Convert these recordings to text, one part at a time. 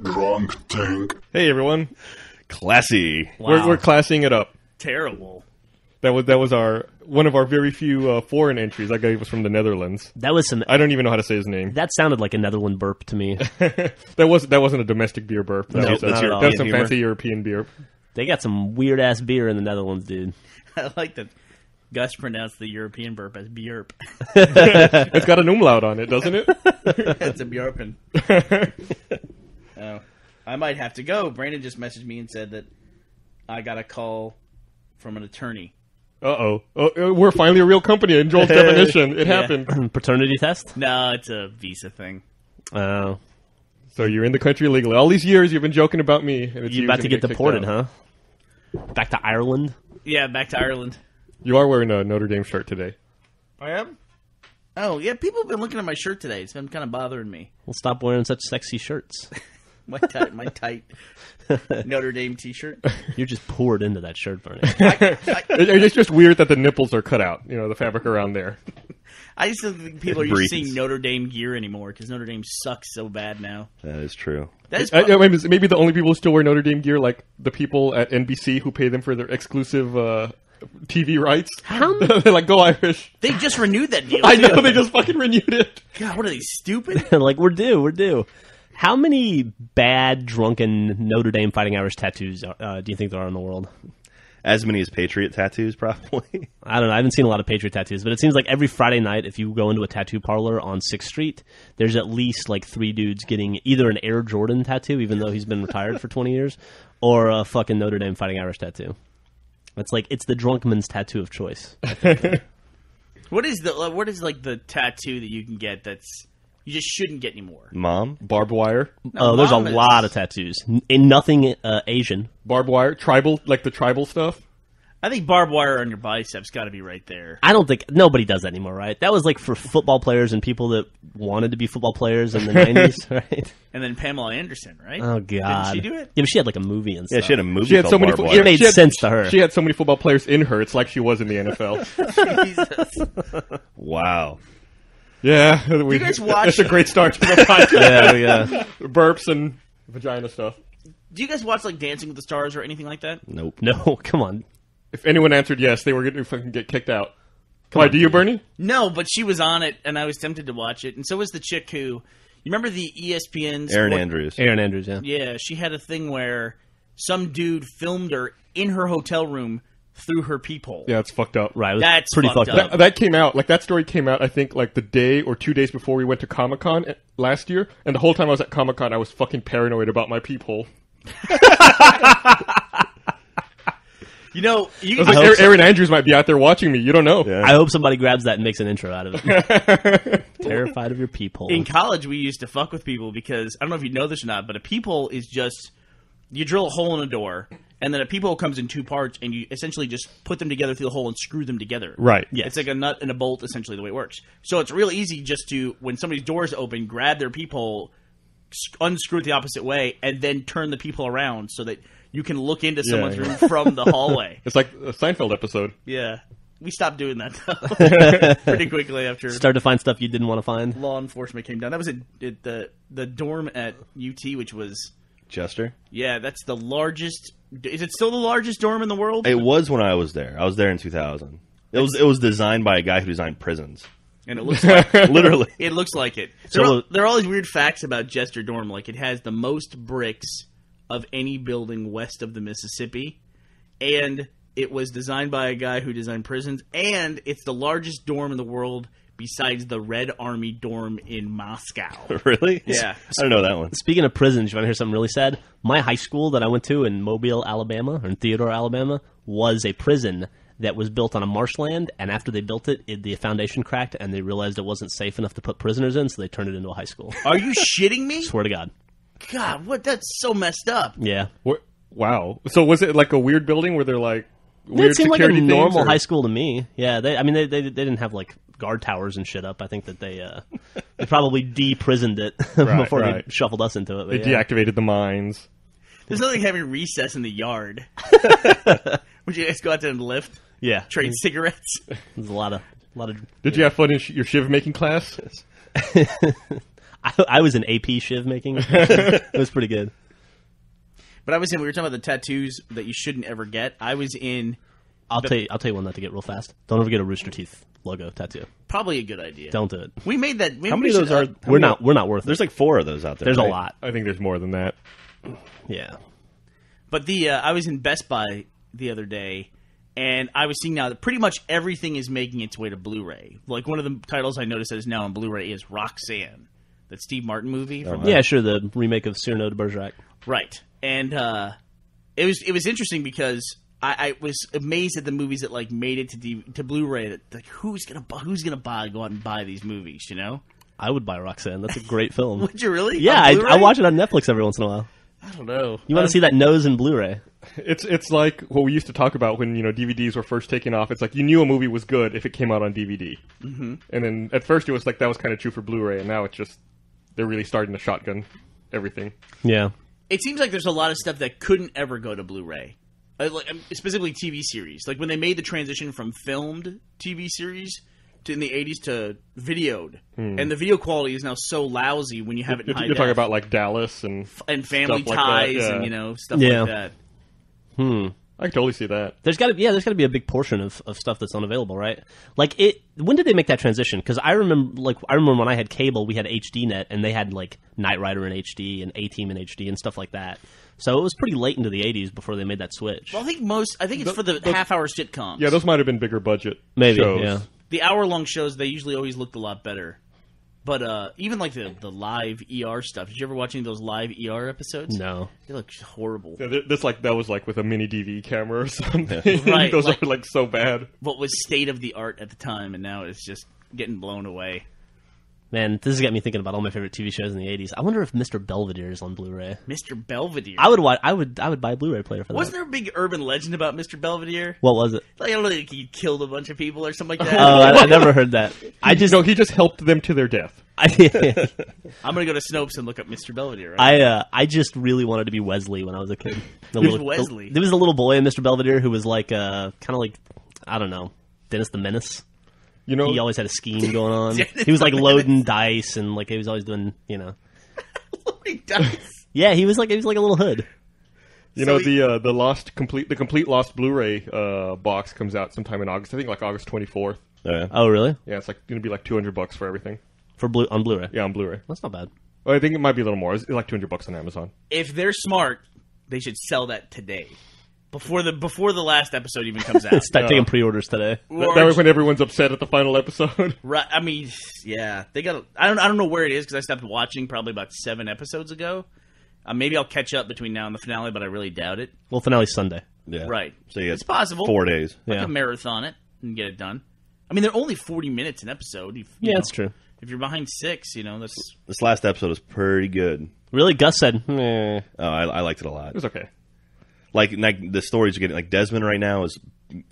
Drunk tank. Hey everyone, Classy. Wow. we're classing it up. Terrible. That was our one of our very few foreign entries. That guy was from the Netherlands. That was some. I don't even know how to say his name. That sounded like a Netherland burp to me. That wasn't a domestic beer burp. That No, was, not at all. that was some Humor. fancy European beer. They got some weird ass beer in the Netherlands, dude. I like that Gus pronounced the European burp as bjerp. It's got an umlaut on it, doesn't it? It's a bjerpin. Oh, I might have to go. Brandon just messaged me and said that I got a call from an attorney. Oh, we're finally a real company. In Joel's definition, it Yeah. happened. Paternity test? No, it's a visa thing. Oh. So you're in the country illegally. All these years you've been joking about me. And it's You about to get kicked deported, out. huh? Back to Ireland? Yeah, back to Ireland. You are wearing a Notre Dame shirt today. I am? Oh, yeah, people have been looking at my shirt today. It's been kind of bothering me. Well, stop wearing such sexy shirts. My tight Notre Dame t-shirt. You're just poured into that shirt, Bernie. It's just weird that the nipples are cut out. You know, the fabric around there. I just don't think people are Breathes. used to seeing Notre Dame gear anymore because Notre Dame sucks so bad now. That is true. That is I mean, maybe the only people who still wear Notre Dame gear, like the people at NBC who pay them for their exclusive TV rights. They're like, go Irish. they just renewed that deal. I too. know, they just fucking renewed it. God, what are they, stupid? Like, we're due. How many bad, drunken Notre Dame Fighting Irish tattoos do you think there are in the world? As many as Patriot tattoos, probably. I don't know. I haven't seen a lot of Patriot tattoos, but it seems like every Friday night, if you go into a tattoo parlor on 6th Street, there's at least like 3 dudes getting either an Air Jordan tattoo, even though he's been retired for 20 years, or a fucking Notre Dame Fighting Irish tattoo. It's the drunk man's tattoo of choice. What is the tattoo that you can get that's you just shouldn't get anymore? Mom? Barbed wire. No, There's a Mom is- lot of tattoos. And nothing Asian. Barbed wire. Tribal, like the tribal stuff. I think barbed wire on your biceps got to be right there. I don't think nobody does that anymore, right? That was like for football players and people that wanted to be football players in the 90s, right? And then Pamela Anderson, right? Oh god, Didn't she do it? Yeah, but she had like a movie and stuff. Yeah, she had a movie She had called so many. Barbed It Wire. made sense to her. She had so many football players in her. It's like she was in the NFL. Jesus. Wow. Yeah, you guys watch- It's a great start to the podcast. Yeah. Burps and vagina stuff. Do you guys watch like Dancing with the Stars or anything like that? Nope. No, come on. If anyone answered yes, they were going to fucking get kicked out. Why, do you, Bernie? No, but she was on it, and I was tempted to watch it, and so was the chick who. You remember the ESPN's Aaron Andrews. Aaron Andrews, yeah. Yeah, she had a thing where some dude filmed her in her hotel room through her peephole. Yeah, it's fucked up. Right, it was That's pretty fucked fucked up. up. That came out, like that story came out, I think, like the day or 2 days before we went to Comic-Con last year. And the whole time I was at Comic-Con, I was fucking paranoid about my peephole. You know, I was like, Aaron Andrews might be out there watching me. You don't know. Yeah. I hope somebody grabs that and makes an intro out of it. Terrified of your peephole. in college we used to fuck with people because I don't know if you know this or not, but a peephole is just you drill a hole in a door, and then a peephole comes in 2 parts, and you essentially just put them together through the hole and screw them together. Right. Yes. It's like a nut and a bolt, essentially, the way it works. So it's real easy just to, when somebody's door is open, grab their peephole, unscrew it the opposite way, and then turn the peephole around so that you can look into someone's room from the hallway. It's like a Seinfeld episode. Yeah. We stopped doing that, though, pretty quickly after Start to find stuff you didn't want to find. law enforcement came down. That was at the dorm at UT, which was... Chester? Yeah, that's the largest... Is it still the largest dorm in the world? It was when I was there. I was there in 2000. It was designed by a guy who designed prisons. And it looks like... Literally. It looks like it. So- There are all these weird facts about Jester Dorm. Like, it has the most bricks of any building west of the Mississippi. And it was designed by a guy who designed prisons. And it's the largest dorm in the world besides the Red Army dorm in Moscow. Really? Yeah. I don't know that one. Speaking of prisons, you want to hear something really sad? My high school that I went to in Mobile, Alabama, or in Theodore, Alabama, was a prison that was built on a marshland, and after they built it, the foundation cracked, and they realized it wasn't safe enough to put prisoners in, so they turned it into a high school. Are you shitting me? Swear to God. God, what? That's so messed up. Yeah. Wow. So was it like a weird building where they're like weird It seemed like a security things, normal or- high school to me. Yeah, they didn't have like guard towers and shit up. I think that they probably de-prisoned it before right. they shuffled us into it. They But yeah. deactivated the mines. There's nothing like having recess in the yard. Would you guys go out there and lift? Yeah, Trade cigarettes? there's a lot of A lot of. Did you have fun in your shiv making class? I was in AP shiv making. It was pretty good. But I was in. We were talking about the tattoos that you shouldn't ever get. I was in. I'll tell you one not to get real fast. Don't ever get a Rooster Teeth logo tattoo. Probably a good idea. Don't do it. We made that. How many of those are? We're not worth it. There's like 4 of those out there. There's right? a lot. I think there's more than that. Yeah. But I was in Best Buy the other day, and I was seeing now that pretty much everything is making its way to Blu-ray. Like one of the titles I noticed that is now on Blu-ray is Roxanne, that Steve Martin movie. From Yeah, sure. The remake of Cyrano de Bergerac. Right, and it was interesting because I was amazed at the movies that like made it to Blu-ray. That like who's gonna go out and buy these movies? You know, I would buy Roxanne. That's a great film. would you really? Yeah, On Blu-ray? I watch it on Netflix every once in a while. I don't know. You want to see that nose in Blu-ray? It's like what we used to talk about when DVDs were first taking off. It's like you knew a movie was good if it came out on DVD, and then at first it was like that was kind of true for Blu-ray, and now it's just they're really starting to shotgun everything. Yeah. It seems like there's a lot of stuff that couldn't ever go to Blu-ray. Specifically TV series. Like when they made the transition from filmed TV series in the 80s to videoed. And the video quality is now so lousy when you have it in high You're talking def. about like Dallas and Family stuff like Ties that, yeah. and stuff Yeah. like that. I can totally see that. There's got to be a big portion of stuff that's unavailable, right? Like when did they make that transition? Because I remember when I had cable, we had HDNet, and they had like Knight Rider in HD and A-Team in HD and stuff like that. So it was pretty late into the 80s before they made that switch. Well, I think it's for the half-hour sitcoms. Yeah, those might have been bigger budget Maybe, shows. yeah. The hour-long shows, they usually always looked a lot better. But even like the live ER stuff. Did you ever watch any of those live ER episodes? No. They look horrible. Yeah, that was like with a mini DV camera or something. Right, Those like- are like so bad. What was state of the art at the time, and now it's just getting blown away. Man, this has got me thinking about all my favorite TV shows in the 80s. I wonder if Mr. Belvedere is on Blu-ray. Mr. Belvedere. I would buy a Blu-ray player for that. Wasn't there a big urban legend about Mr. Belvedere? What was it? Like, I don't know, like he killed a bunch of people or something like that. Oh, I never heard that. He just helped them to their death. I'm going to go to Snopes and look up Mr. Belvedere. Right? I just really wanted to be Wesley when I was a kid. Wesley? There was a little boy in Mr. Belvedere who was like, kind of like, I don't know, Dennis the Menace. You know, He always had a scheme going on. Dennis He was like the loading dice and like he was always doing, Loading dice. Yeah, he was like a little hood. the complete Lost Blu-ray box comes out sometime in August. I think like August 24th. Yeah. Oh, really? Yeah, it's like going to be like $200 for everything. On Blu-ray? Yeah, on Blu-ray. That's not bad. Well, I think it might be a little more. It's like $200 on Amazon. If they're smart, they should sell that today. Before the last episode even comes out. Start taking pre-orders today. That was when everyone's upset at the final episode. Right. I mean, yeah, they got. I don't know where it is because I stopped watching probably about 7 episodes ago. Maybe I'll catch up between now and the finale, but I really doubt it. Well, finale's Sunday. Yeah. Right. So you It's get possible. 4 days. I Yeah. can marathon it and get it done. I mean, they're only 40 minutes an episode. Yeah, that's true. If you're behind 6, that's This last episode was pretty good. Really, Gus said, meh. Oh, I liked it a lot. It was okay. Like the stories are getting like Desmond right now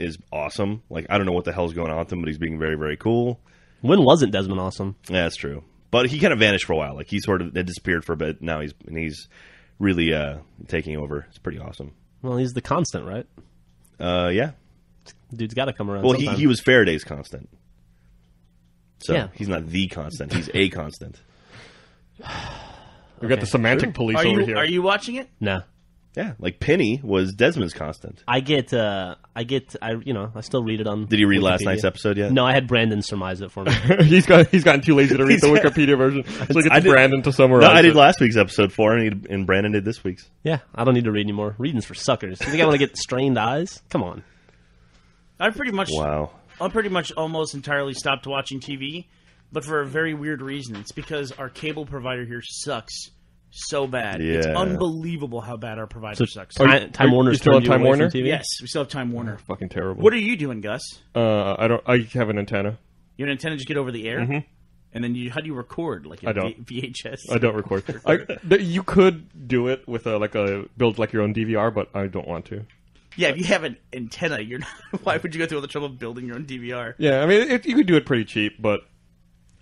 is awesome. Like I don't know what the hell's going on with him, but he's being very, very cool. When wasn't Desmond awesome? Yeah, that's true. But he kind of vanished for a while. Like he sort of had disappeared for a bit. Now he's really taking over. It's pretty awesome. Well, he's the constant, right? Yeah. Dude's got to come around Well, sometime. he was Faraday's constant. So Yeah. he's not the constant. He's a constant. We've got the semantic police Are over you here. are you watching it? No. Yeah, like Penny was Desmond's constant. I still read it on. Did you read last Wikipedia. night's episode yet? No, I had Brandon surmise it for me. He's gotten too lazy to read the Wikipedia version. So he I gets did- Brandon to summarize. No, I did it. last week's episode 4, and Brandon did this week's. Yeah, I don't need to read anymore. Reading's for suckers. You think I want to get strained eyes? Come on. I pretty much Wow. almost entirely stopped watching TV, but for a very weird reason. It's because our cable provider here sucks so bad. It's Yeah. unbelievable how bad our provider sucks. Time Warner's you still on turned you Time away from Warner? TV? Yes, we still have Time Warner. Fucking terrible. What are you doing, Gus? I have an antenna. You have an antenna to get over the air? Mm-hmm. And then how do you record? Like a I don't. VHS? I don't record. You could do it with build like your own DVR, but I don't want to. Yeah, if you have an antenna, you're not. Why would you go through all the trouble of building your own DVR? Yeah, I mean, you could do it pretty cheap, but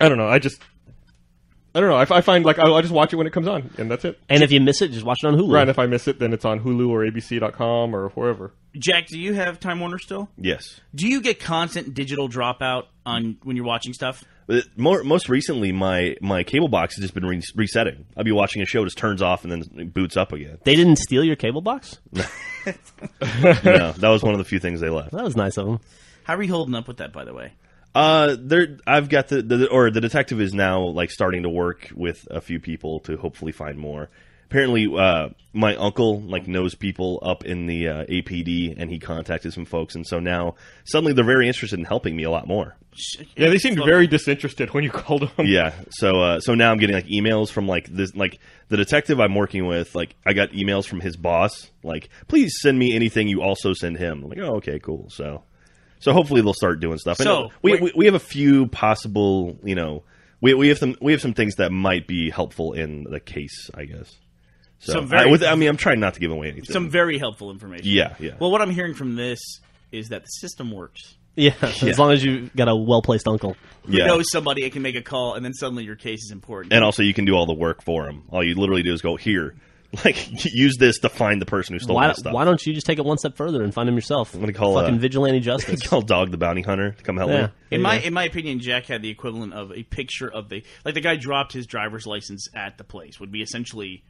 I don't know. I don't know. I find like I just watch it when it comes on, and that's it. And if you miss it, just watch it on Hulu. Right, and if I miss it, then it's on Hulu or ABC.com or wherever. Jack, do you have Time Warner still? Yes. Do you get constant digital dropout on when you're watching stuff? Most recently, my cable box has just been resetting. I'll be watching a show, it just turns off and then it boots up again. They didn't steal your cable box? No, that was one of the few things they left. That was nice of them. How are you holding up with that, by the way? I've got the detective is now like starting to work with a few people to hopefully find more. Apparently, my uncle like knows people up in the APD, and he contacted some folks, and so now suddenly they're very interested in helping me a lot more. Yeah, they seemed very disinterested when you called them. Yeah, so now I'm getting like emails from like this, like the detective I'm working with. Like I got emails from his boss, like please send me anything you also send him. I'm like, oh, okay, cool. So hopefully they'll start doing stuff. So and we have a few possible, we have some things that might be helpful in the case, I guess. So I'm trying not to give away anything. Some very helpful information. Yeah. Well, what I'm hearing from this is that the system works. Yeah, as long as you got a well-placed uncle. Who knows somebody that can make a call, and then suddenly your case is important. And also, you can do all the work for them. All you literally do is go, here, like, use this to find the person who stole that stuff. Why don't you just take it one step further and find him yourself? I'm going to call fucking vigilante justice. Call Dog the Bounty Hunter to come help me. In my opinion, Jack had the equivalent of a picture of the guy dropped his driver's license at the place would be essentially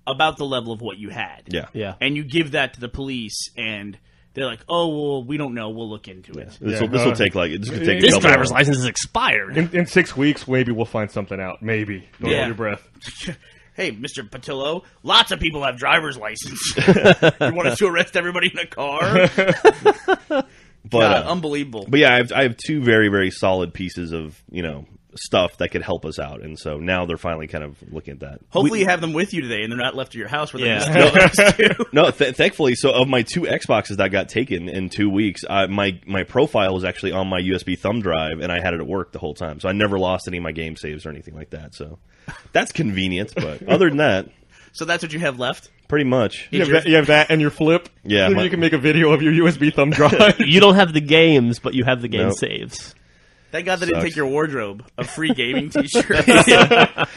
about the level of what you had. Yeah. And you give that to the police, and they're like, "Oh, well, we don't know. We'll look into it." This will take this driver's license is expired. In 6 weeks, maybe we'll find something out. Maybe. Don't hold your breath. Hey, Mr. Patillo, lots of people have driver's license. You want us to arrest everybody in a car? But unbelievable. But yeah, I have two very, very solid pieces of stuff that could help us out, and so now they're finally kind of looking at that. Hopefully you have them with you today, and they're not left at your house where they're just No, thankfully, so of my two Xboxes that got taken in 2 weeks, my profile was actually on my USB thumb drive, and I had it at work the whole time, so I never lost any of my game saves or anything like that. So that's convenient, but other than that, so that's what you have left. Pretty much. You have that and your flip. Yeah, you can make a video of your USB thumb drive. You don't have the games, but you have the game saves. Thank God they didn't take your wardrobe of free gaming t-shirts.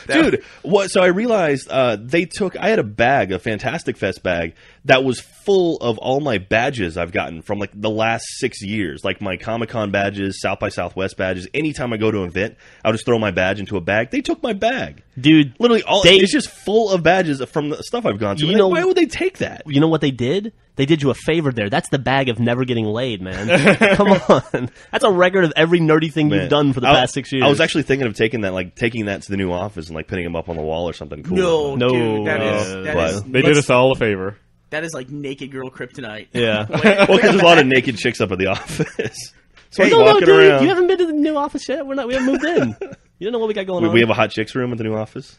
Dude, so I realized I had a bag, a Fantastic Fest bag, that was full of all my badges I've gotten from like the last 6 years. Like my Comic-Con badges, South by Southwest badges. Anytime I go to an event, I'll just throw my badge into a bag. They took my bag. Dude. Literally, it's just full of badges from the stuff I've gone to. Why would they take that? You know what they did? They did you a favor there. That's the bag of never getting laid, man. Come on. That's a record of every nerdy thing you've done for the past 6 years. I was actually thinking of taking that to the new office and like putting them up on the wall or something cool. No, dude, they did us all a favor. That is like naked girl kryptonite. Yeah. Well, because there's a lot of naked chicks up at the office. So hey, no, dude, around. You haven't been to the new office yet? We haven't moved in. You don't know what we got going on. We have a hot chicks room at the new office.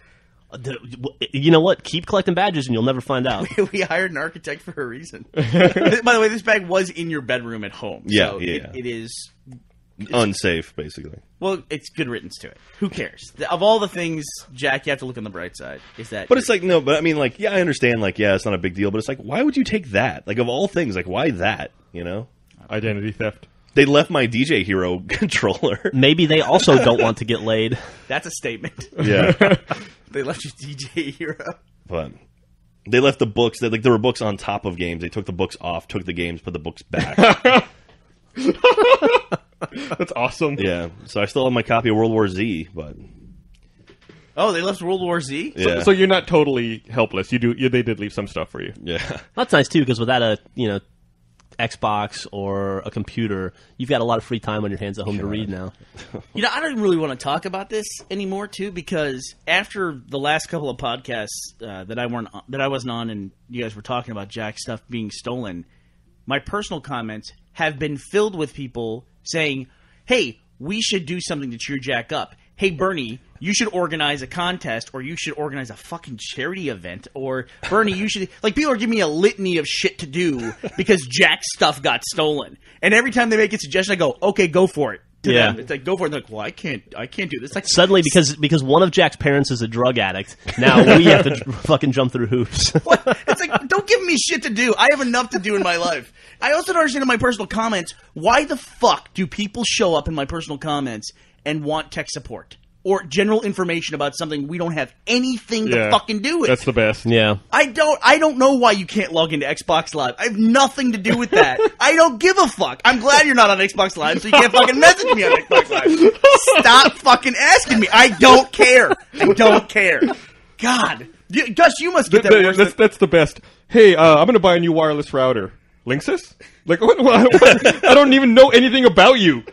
You know what? Keep collecting badges and you'll never find out. We hired an architect for a reason. By the way, this bag was in your bedroom at home. Yeah, so it is unsafe, basically. Well, it's good riddance to it. Who cares? Of all the things, Jack, you have to look on the bright side. Is that? But it's like no. But I mean, like, yeah, I understand. Like, yeah, it's not a big deal. But it's like, why would you take that? Like, of all things, like, why that? Identity theft. They left my DJ Hero controller. Maybe they also don't want to get laid. That's a statement. Yeah. They left your DJ Hero. But they left the books. There were books on top of games. They took the books off, took the games, put the books back. That's awesome. Yeah. So I still have my copy of World War Z, but... Oh, they left World War Z? Yeah. So you're not totally helpless. They did leave some stuff for you. Yeah. That's nice, too, because without a, Xbox or a computer, you've got a lot of free time on your hands at home to read now. I don't really want to talk about this anymore, too, because after the last couple of podcasts that I wasn't on and you guys were talking about Jack's stuff being stolen, my personal comments have been filled with people saying, hey, we should do something to cheer Jack up. Hey, Bernie, you should organize a contest, or you should organize a fucking charity event, or Bernie, you should... Like, people are giving me a litany of shit to do because Jack's stuff got stolen. And every time they make a suggestion, I go, okay, go for it. To them. It's like, go for it. And they're like, well, I can't do this. Like, suddenly, because one of Jack's parents is a drug addict, now we have to fucking jump through hoops. What? It's like, don't give me shit to do. I have enough to do in my life. I also don't understand in my personal comments, why the fuck do people show up in my personal comments and want tech support? or general information about something we don't have anything to Yeah. fucking do with. That's the best. Yeah. I don't know why you can't log into Xbox Live. I have nothing to do with that. I don't give a fuck. I'm glad you're not on Xbox Live, so you can't fucking message me on Xbox Live. Stop fucking asking me. I don't care. I don't care. God. Gus, you must get that worse. That's the best. Hey, I'm going to buy a new wireless router. Linksys? Like, what? I don't even know anything about you.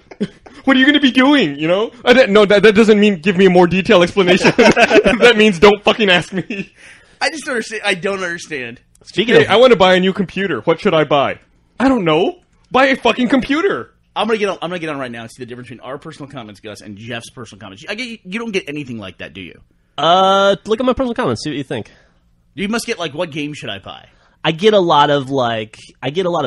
What are you going to be doing, you know? That doesn't mean give me a more detailed explanation. That means don't fucking ask me. I just don't understand. I don't understand. Speaking Hey, of, I want to buy a new computer. What should I buy? I don't know. Buy a fucking computer. I'm gonna get on right now and see the difference between our personal comments, Gus, and Jeff's personal comments. You don't get anything like that, do you? look at my personal comments. See what you think. You must get like, what game should I buy? I get a lot of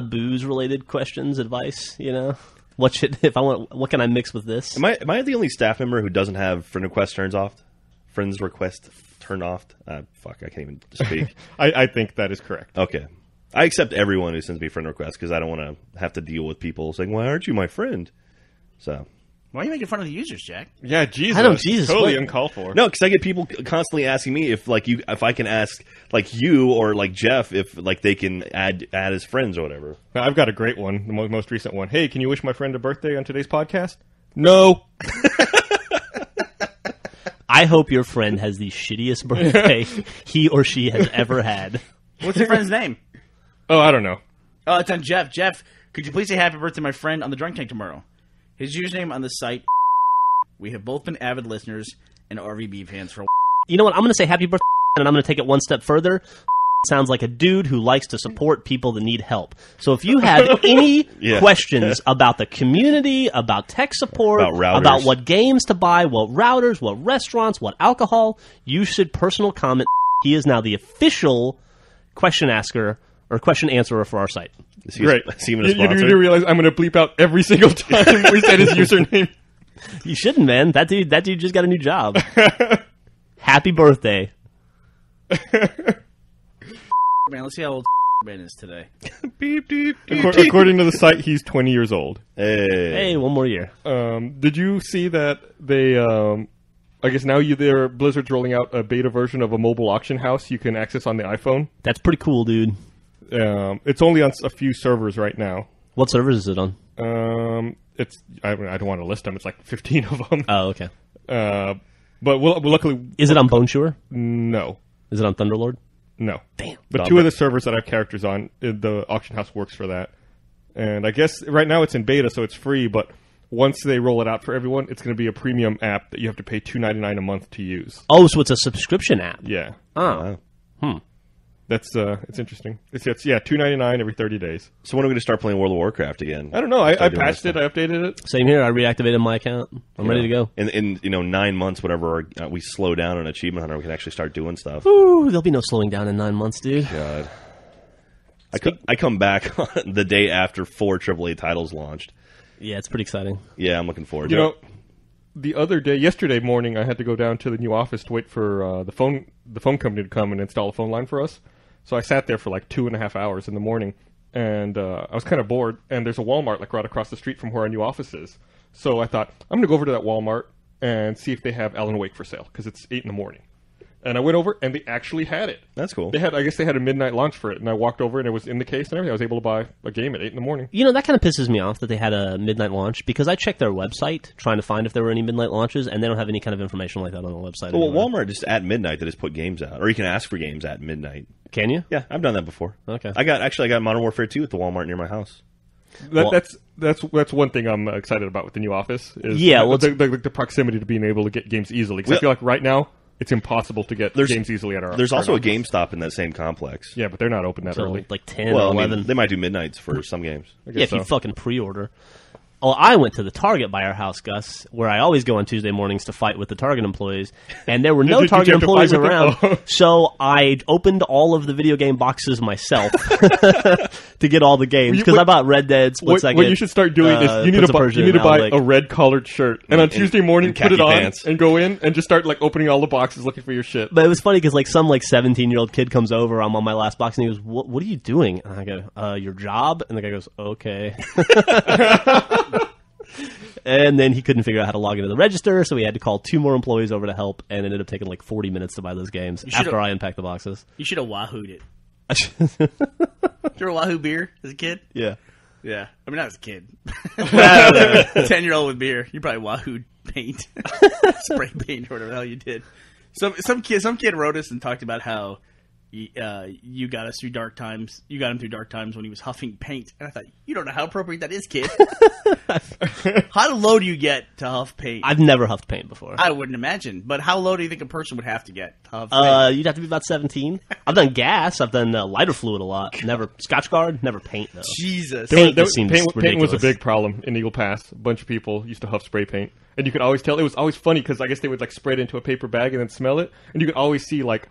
booze related questions, advice. You know, what can I mix with this? Am I the only staff member who doesn't have friend request turned off? Friends request turned off? Fuck, I can't even speak. I think that is correct. Okay. I accept everyone who sends me friend requests because I don't want to have to deal with people saying, why aren't you my friend? So. Why are you making fun of the users, Jack? Yeah, Jesus. I know, Jesus, Totally what? uncalled for. No, because I get people constantly asking me if I can ask like you or like Jeff if like they can add as friends or whatever. I've got a great one, the most recent one. Hey, can you wish my friend a birthday on today's podcast? No. I hope your friend has the shittiest birthday he or she has ever had. What's your friend's name? Oh, I don't know. Oh, it's on Jeff. Jeff, could you please say happy birthday to my friend on the Drunk Tank tomorrow? His username on the site. We have both been avid listeners and RVB fans for a You know what? I'm going to say happy birthday, and I'm going to take it one step further. Sounds like a dude who likes to support people that need help. So if you have any questions about the community, about tech support, about what games to buy, what routers, what restaurants, what alcohol, you should personal comment. He is now the official question asker or question answerer for our site. Great. Is he even a sponsor? You do realize I'm going to bleep out every single time we said his username. You shouldn't, man. That dude just got a new job. Happy birthday. Man, let's see how old man is today. Beep, beep, beep, According to the site, he's 20 years old. Hey, one more year. Did you see that they... I guess now Blizzard's rolling out a beta version of a mobile auction house you can access on the iPhone. That's pretty cool, dude. It's only on a few servers right now. What servers is it on? I don't want to list them. It's like 15 of them. Oh, okay. But luckily... Is it on Boneshore? No. Is it on Thunderlord? No. Damn. But two of the servers that I have characters on, the auction house works for that. And I guess right now it's in beta, so it's free, but once they roll it out for everyone, it's going to be a premium app that you have to pay $2.99 a month to use. Oh, so it's a subscription app. Yeah. Oh. That's it's interesting. It's $2.99 every 30 days. So when are we going to start playing World of Warcraft again? I don't know. I patched it. I updated it. Same here. I reactivated my account. I'm ready to go. In 9 months, whatever we slow down on Achievement Hunter, we can actually start doing stuff. Ooh, there'll be no slowing down in 9 months, dude. God. I come back on the day after 4 AAA titles launched. Yeah, it's pretty exciting. Yeah, I'm looking forward to You it. know, the other day, yesterday morning, I had to go down to the new office to wait for the phone company to come and install a phone line for us. So I sat there for like 2.5 hours in the morning, and I was kind of bored. And there's a Walmart like right across the street from where our new office is. So I thought I'm going to go over to that Walmart and see if they have Alan Wake for sale because it's 8 in the morning. And I went over, and they actually had it. That's cool. I guess they had a midnight launch for it, and I walked over, and it was in the case and everything. I was able to buy a game at 8 in the morning. You know, that kind of pisses me off that they had a midnight launch because I checked their website trying to find if there were any midnight launches, and they don't have any kind of information like that on the website. Well, anywhere. Walmart just at midnight they just put games out, or you can ask for games at midnight. Can you? Yeah, I've done that before. Okay. I got Modern Warfare 2 at the Walmart near my house. That's one thing I'm excited about with the new office. Is the proximity to being able to get games easily. Because I feel like right now it's impossible to get games easily at our. There's also a office. GameStop in that same complex. Yeah, but they're not open that So, early. like 10 Well, or I 11. mean, they might do midnights for some games. Yeah, if you fucking pre-order. Oh, I went to the Target by our house, Gus, where I always go on Tuesday mornings to fight with the Target employees, and there were no Did you Target have to employees fight with them? around, Oh. so I opened all of the video game boxes myself to get all the games, because I bought Red Dead, Split Second. What you should start doing is you need to buy a red collared shirt, and on Tuesday morning put it on pants. and go in and just start like opening all the boxes looking for your shit. But it was funny because like some 17-year-old kid comes over, I'm on my last box, and he goes, what are you doing? And I go, your job? And the guy goes, okay. And then he couldn't figure out how to log into the register, so we had to call 2 more employees over to help, and it ended up taking like 40 minutes to buy those games after I unpacked the boxes. You should have Wahoo'd it. Did you ever Wahoo beer as a kid? Yeah. Yeah. I mean, not as a kid. 10-year-old with beer. You probably Wahoo'd paint. Spray paint or whatever the hell you did. Some kid wrote us and talked about how you got us through dark times. You got him through dark times when he was huffing paint. And I thought, you don't know how appropriate that is, kid. How low do you get to huff paint? I've never huffed paint before. I wouldn't imagine. But how low do you think a person would have to get to huff paint? You'd have to be about 17. I've done gas. I've done lighter fluid a lot. Never Scotch Guard. Never paint though. Jesus. Paint just seems paint was a ridiculous. big problem in Eagle Pass. A bunch of people used to huff spray paint, and you could always tell. It was always funny because I guess they would like spray it into a paper bag and then smell it, and you could always see like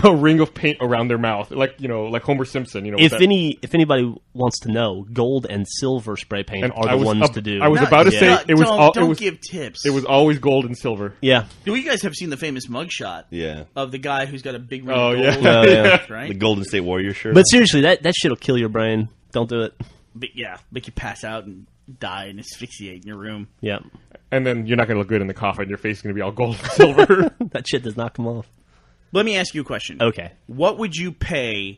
a ring of paint around their mouth, like like Homer Simpson. If anybody wants to know, gold and silver spray paint And are the ones to do. I was about to say it was Don't give tips. It was always gold and silver. Yeah. Do you guys have seen the famous mugshot? Yeah. Of the guy who's got a big ring Oh, of yeah. gold, Oh, yeah. right? The Golden State Warrior shirt. But seriously, that shit'll kill your brain. Don't do it. Make you pass out and die and asphyxiate in your room. Yeah. And then you're not going to look good in the coffin. Your face is going to be all gold and silver. That shit does not come off. Let me ask you a question. Okay. What would you pay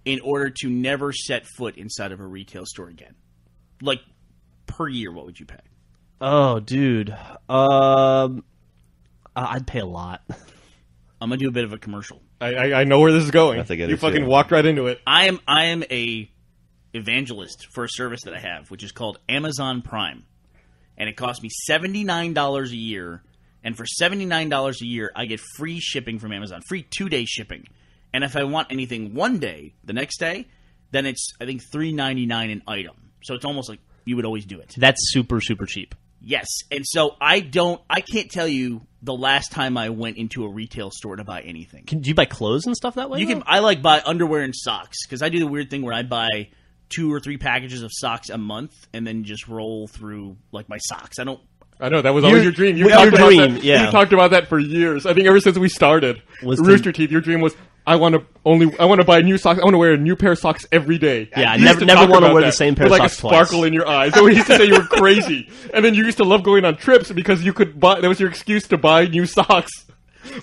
in order to never set foot inside of a retail store again? Like, per year, what would you pay? Oh, dude. I'd pay a lot. I'm going to do a bit of a commercial. I know where this is going. I think I do you fucking too. walked right into it. I am a evangelist for a service that I have, which is called Amazon Prime. And it costs me $79 a year. And for $79 a year, I get free shipping from Amazon, free 2-day shipping. And if I want anything one day, the next day, then it's, I think, $3.99 an item. So it's almost like you would always do it. That's super, super cheap. Yes. And so I can't tell you the last time I went into a retail store to buy anything. Do you buy clothes and stuff that way? I like buy underwear and socks because I do the weird thing where I buy 2 or 3 packages of socks a month and then just roll through like my socks. I know, that was always your dream. You your talked about dream, that, yeah. You talked about that for years. I think ever since we started Rooster Teeth, your dream was I want to buy new socks. I want to wear a new pair of socks every day. Yeah, I You used to never talk want to about wear that the same pair with of like socks a sparkle twice. in your eyes. So we used to say you were crazy, and then you used to love going on trips because you could buy. That was your excuse to buy new socks.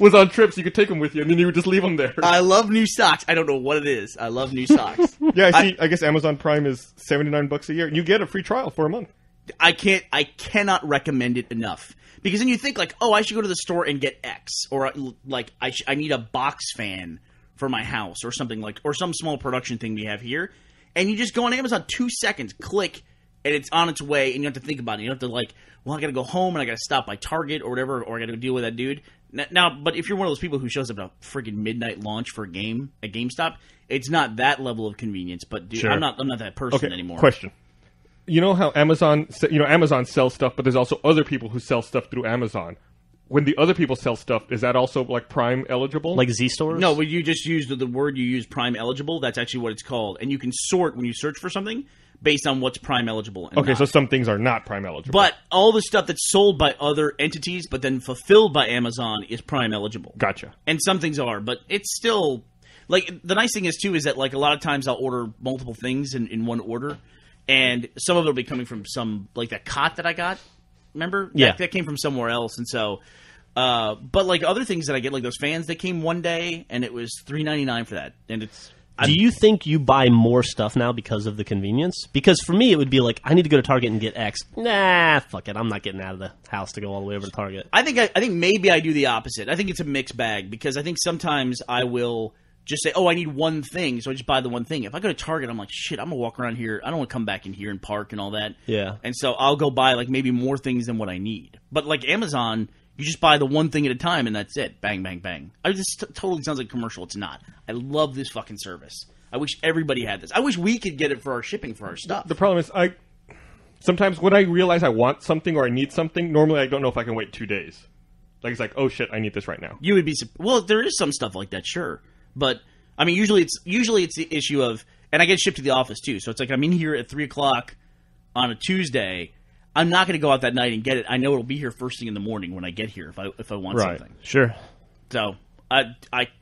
Was on trips, you could take them with you, and then you would just leave them there. I love new socks. I don't know what it is. I love new socks. Yeah, I guess Amazon Prime is $79 a year, and you get a free trial for a month. I cannot recommend it enough. Because then you think like, oh, I should go to the store and get X, or like I need a box fan for my house, or something like, or some small production thing we have here, and you just go on Amazon, 2 seconds, click, and it's on its way, and you don't have to think about it. You don't have to like, well, I got to go home and I got to stop by Target or whatever, or I got to deal with that dude. Now, but if you're one of those people who shows up at a freaking midnight launch for a game at GameStop, it's not that level of convenience. But dude, Sure. I'm not that person anymore. Question. You know how Amazon sells stuff, but there's also other people who sell stuff through Amazon. When the other people sell stuff, is that also like Prime eligible? Like Z stores? No, when you just use the word you use, Prime eligible, that's actually what it's called. And you can sort when you search for something based on what's Prime eligible. And okay, not. so some things are not Prime eligible. But all the stuff that's sold by other entities but then fulfilled by Amazon is Prime eligible. Gotcha. And some things are, but it's still... Like, the nice thing is, too, is that, like, a lot of times I'll order multiple things in one order, and some of it will be coming from some... Like, that cot that I got, remember? Yeah. That came from somewhere else, and so... but, like, other things that I get, like those fans, they came one day, and it was $3.99 for that. And it's... Do you think you buy more stuff now because of the convenience? Because for me, it would be like, I need to go to Target and get X. Nah, fuck it. I'm not getting out of the house to go all the way over to Target. I think maybe I do the opposite. I think it's a mixed bag, because I think sometimes I will... just say, oh, I need one thing, so I just buy the one thing. If I go to Target, I'm like, shit, I'm going to walk around here. I don't want to come back in here and park and all that. Yeah. And so I'll go buy, like, maybe more things than what I need. But, like, Amazon, you just buy the one thing at a time, and that's it. Bang, bang, bang. This totally sounds like a commercial. It's not. I love this fucking service. I wish everybody had this. I wish we could get it for our shipping for our stuff. The problem is, sometimes when I realize I want something or I need something, normally I don't know if I can wait 2 days. Like, it's like, oh, shit, I need this right now. You would be... Well, there is some stuff like that, sure. But... I mean, usually it's the issue of, and I get shipped to the office too. So it's like I'm in here at 3:00 on a Tuesday. I'm not going to go out that night and get it. I know it'll be here first thing in the morning when I get here if I want something. Sure. So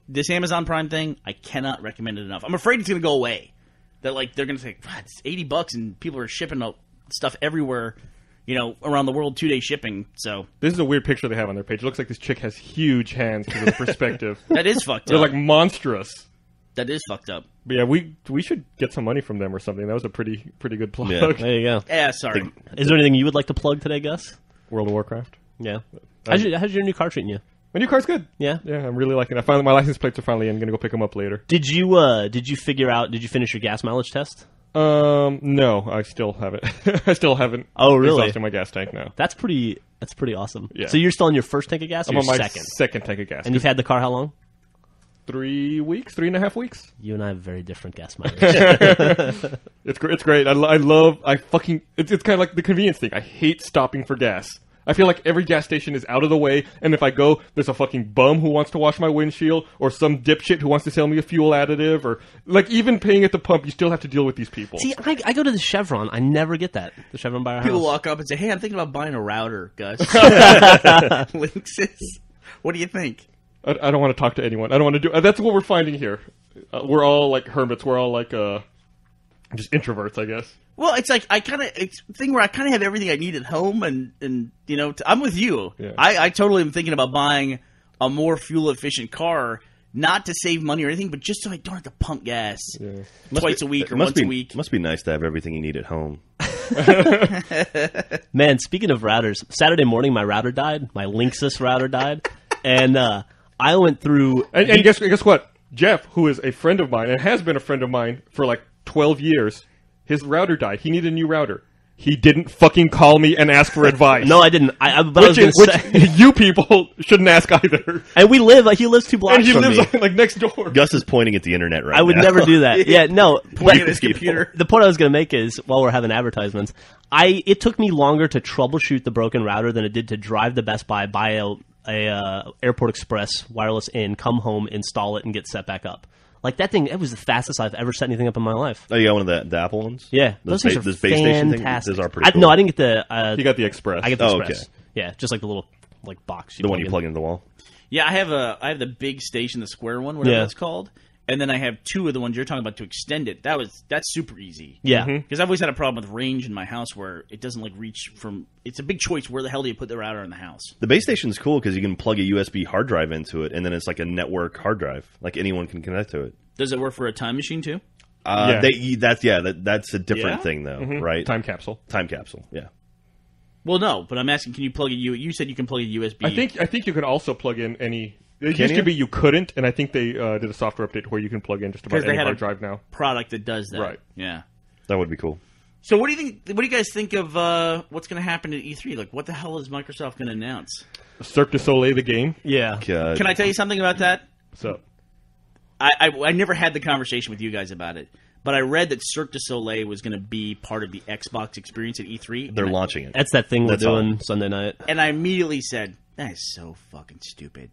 this Amazon Prime thing, I cannot recommend it enough. I'm afraid it's going to go away. That like they're going to say, God, it's $80 and people are shipping stuff everywhere. around the world, 2-day shipping. So This is a weird picture they have on their page. It looks like this chick has huge hands because of the perspective. that is fucked They're up. like monstrous. That is fucked up. But yeah, we should get some money from them or something. That was a pretty good plug. Yeah. There you go. Yeah, sorry. Is there anything you would like to plug today, Gus? World of Warcraft. Yeah. How's your new car treating you? My new car's good. Yeah. Yeah, I'm really liking it. Finally, my license plates are finally in. I'm gonna go pick them up later. Did you finish your gas mileage test? No, I still haven't. I still haven't. Oh, really? Exhausted my gas tank now. That's pretty awesome. Yeah. So you're still on your first tank of gas, or I'm on your my second tank of gas. and you've had the car how long? 3 weeks, 3.5 weeks. You and I have very different gas mileage. It's great. It's kind of like the convenience thing. I hate stopping for gas. I feel like every gas station is out of the way, and if I go, there's a fucking bum who wants to wash my windshield, or some dipshit who wants to sell me a fuel additive, or like even paying at the pump, you still have to deal with these people. See, I go to the Chevron. I never get that. The Chevron by our People house. walk up and say, "Hey, I'm thinking about buying a router, Gus." Linksys. What do you think? I don't want to talk to anyone. I don't want to do. That's what we're finding here. We're all like hermits. We're all like just introverts, I guess. Well, it's like it's a thing where I kind of have everything I need at home, and I'm with you. Yeah. I totally am thinking about buying a more fuel efficient car, not to save money or anything, but just so I don't have to pump gas twice a week or once a week. Must be nice to have everything you need at home. Man, speaking of routers, Saturday morning my router died. My Linksys router died, and I went through. And guess what? Jeff, who is a friend of mine and has been a friend of mine for like 12 years, his router died. He needed a new router. He didn't fucking call me and ask for advice. No, I didn't. But I was going to say, you people shouldn't ask either. and he lives 2 blocks And he from lives me. like next door. Gus is pointing at the internet right now. I would never do that. Yeah, no. Pointing at his computer. The point I was going to make is, while we're having advertisements, it took me longer to troubleshoot the broken router than it did to drive to Best Buy, buy a Airport Express wireless in, come home, install it, and get set back up. Like that thing, it was the fastest I've ever set anything up in my life. Oh, you got one of the Apple ones? Yeah, Those those things are base station thing? fantastic. Those are pretty cool. No, I didn't get the. He got the Express. I get the Oh, Express. okay. Yeah, just like the little box. The one you plug into the wall? Yeah, I have the big station, the square one, whatever Yeah. it's called, and then I have 2 of the ones you're talking about to extend it. That's super easy. Yeah. Because I've always had a problem with range in my house where it doesn't like reach from. It's a big choice. Where the hell do you put the router in the house? The base station's cool because you can plug a USB hard drive into it, and then it's like a network hard drive. Like anyone can connect to it. Does it work for a time machine too? Yeah. That's a different Yeah? thing, though, right? Time capsule. Time capsule, yeah. Well, no, but I'm asking, can you plug You said you can plug a USB. I think you can also plug in any. It Can used you? to be you couldn't, and I think they did a software update where you can plug in just about 'Cause they any had hard a- drive now. product that does that. Right. Yeah. That would be cool. So what do you think? What do you guys think of what's going to happen at E3? Like, what the hell is Microsoft going to announce? Cirque du Soleil, the game. Yeah. God. Can I tell you something about that? So I never had the conversation with you guys about it, but I read that Cirque du Soleil was going to be part of the Xbox experience at E3. They're launching it. That's that thing That's we're all. doing Sunday night. And I immediately said, that is so fucking stupid.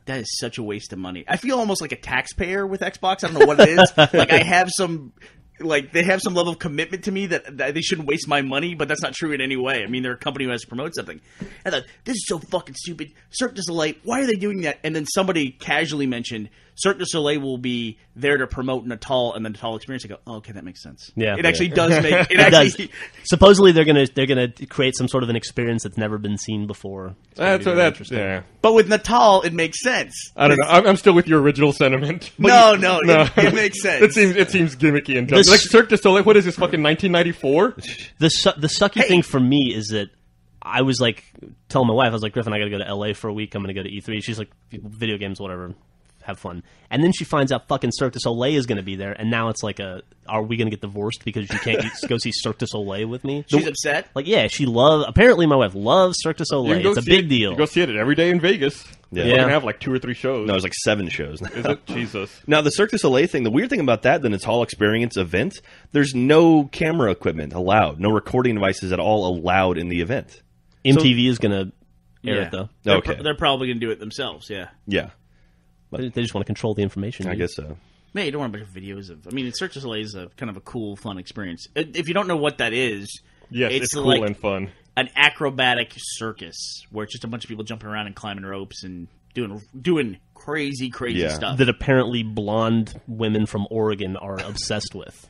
That is such a waste of money. I feel almost like a taxpayer with Xbox. I don't know what it is. Like I have some, like they have some level of commitment to me that they shouldn't waste my money, but that's not true in any way. I mean, they're a company who has to promote something. I thought, this is so fucking stupid. Cirque du Soleil, why are they doing that? And then somebody casually mentioned Cirque du Soleil will be there to promote Natal and the Natal experience. I go, oh, okay, that makes sense. Yeah. It actually does make it. It actually, does. Supposedly they're gonna create some sort of an experience that's never been seen before. It's gonna be very interesting. yeah. But with Natal, it makes sense. I don't know. I'm still with your original sentiment. No, it makes sense. It seems gimmicky and dumb. This- Like Cirque du Soleil. What is this? Fucking 1994? The sucky thing for me is that I was like telling my wife, I was like, Griffin, I got to go to LA for a week. I'm going to go to E3. She's like, video games, whatever. Have fun. And then she finds out fucking Cirque du Soleil is going to be there, and now it's like are we going to get divorced because you can't go see Cirque du Soleil with me? She's upset. Like, yeah, apparently my wife loves Cirque du Soleil. It's a big deal. You go see it every day in Vegas. Yeah. They Yeah. fucking have like 2 or 3 shows. No, it's like 7 shows now. Is it? Jesus. Now, the Cirque du Soleil thing, the weird thing about that, the Natal Experience event, there's no camera equipment allowed. No recording devices at all allowed in the event. MTV is going to air Yeah. it, though. Okay. They're probably going to do it themselves, yeah. Yeah, They just want to control the information. I dude. guess so. Man, you don't want a bunch of videos of... I mean, Cirque du Soleil is a kind of a cool, fun experience. If you don't know what that is... Yes, it's cool like and fun. an acrobatic circus where it's just a bunch of people jumping around and climbing ropes and doing crazy Yeah. stuff. That apparently blonde women from Oregon are obsessed with.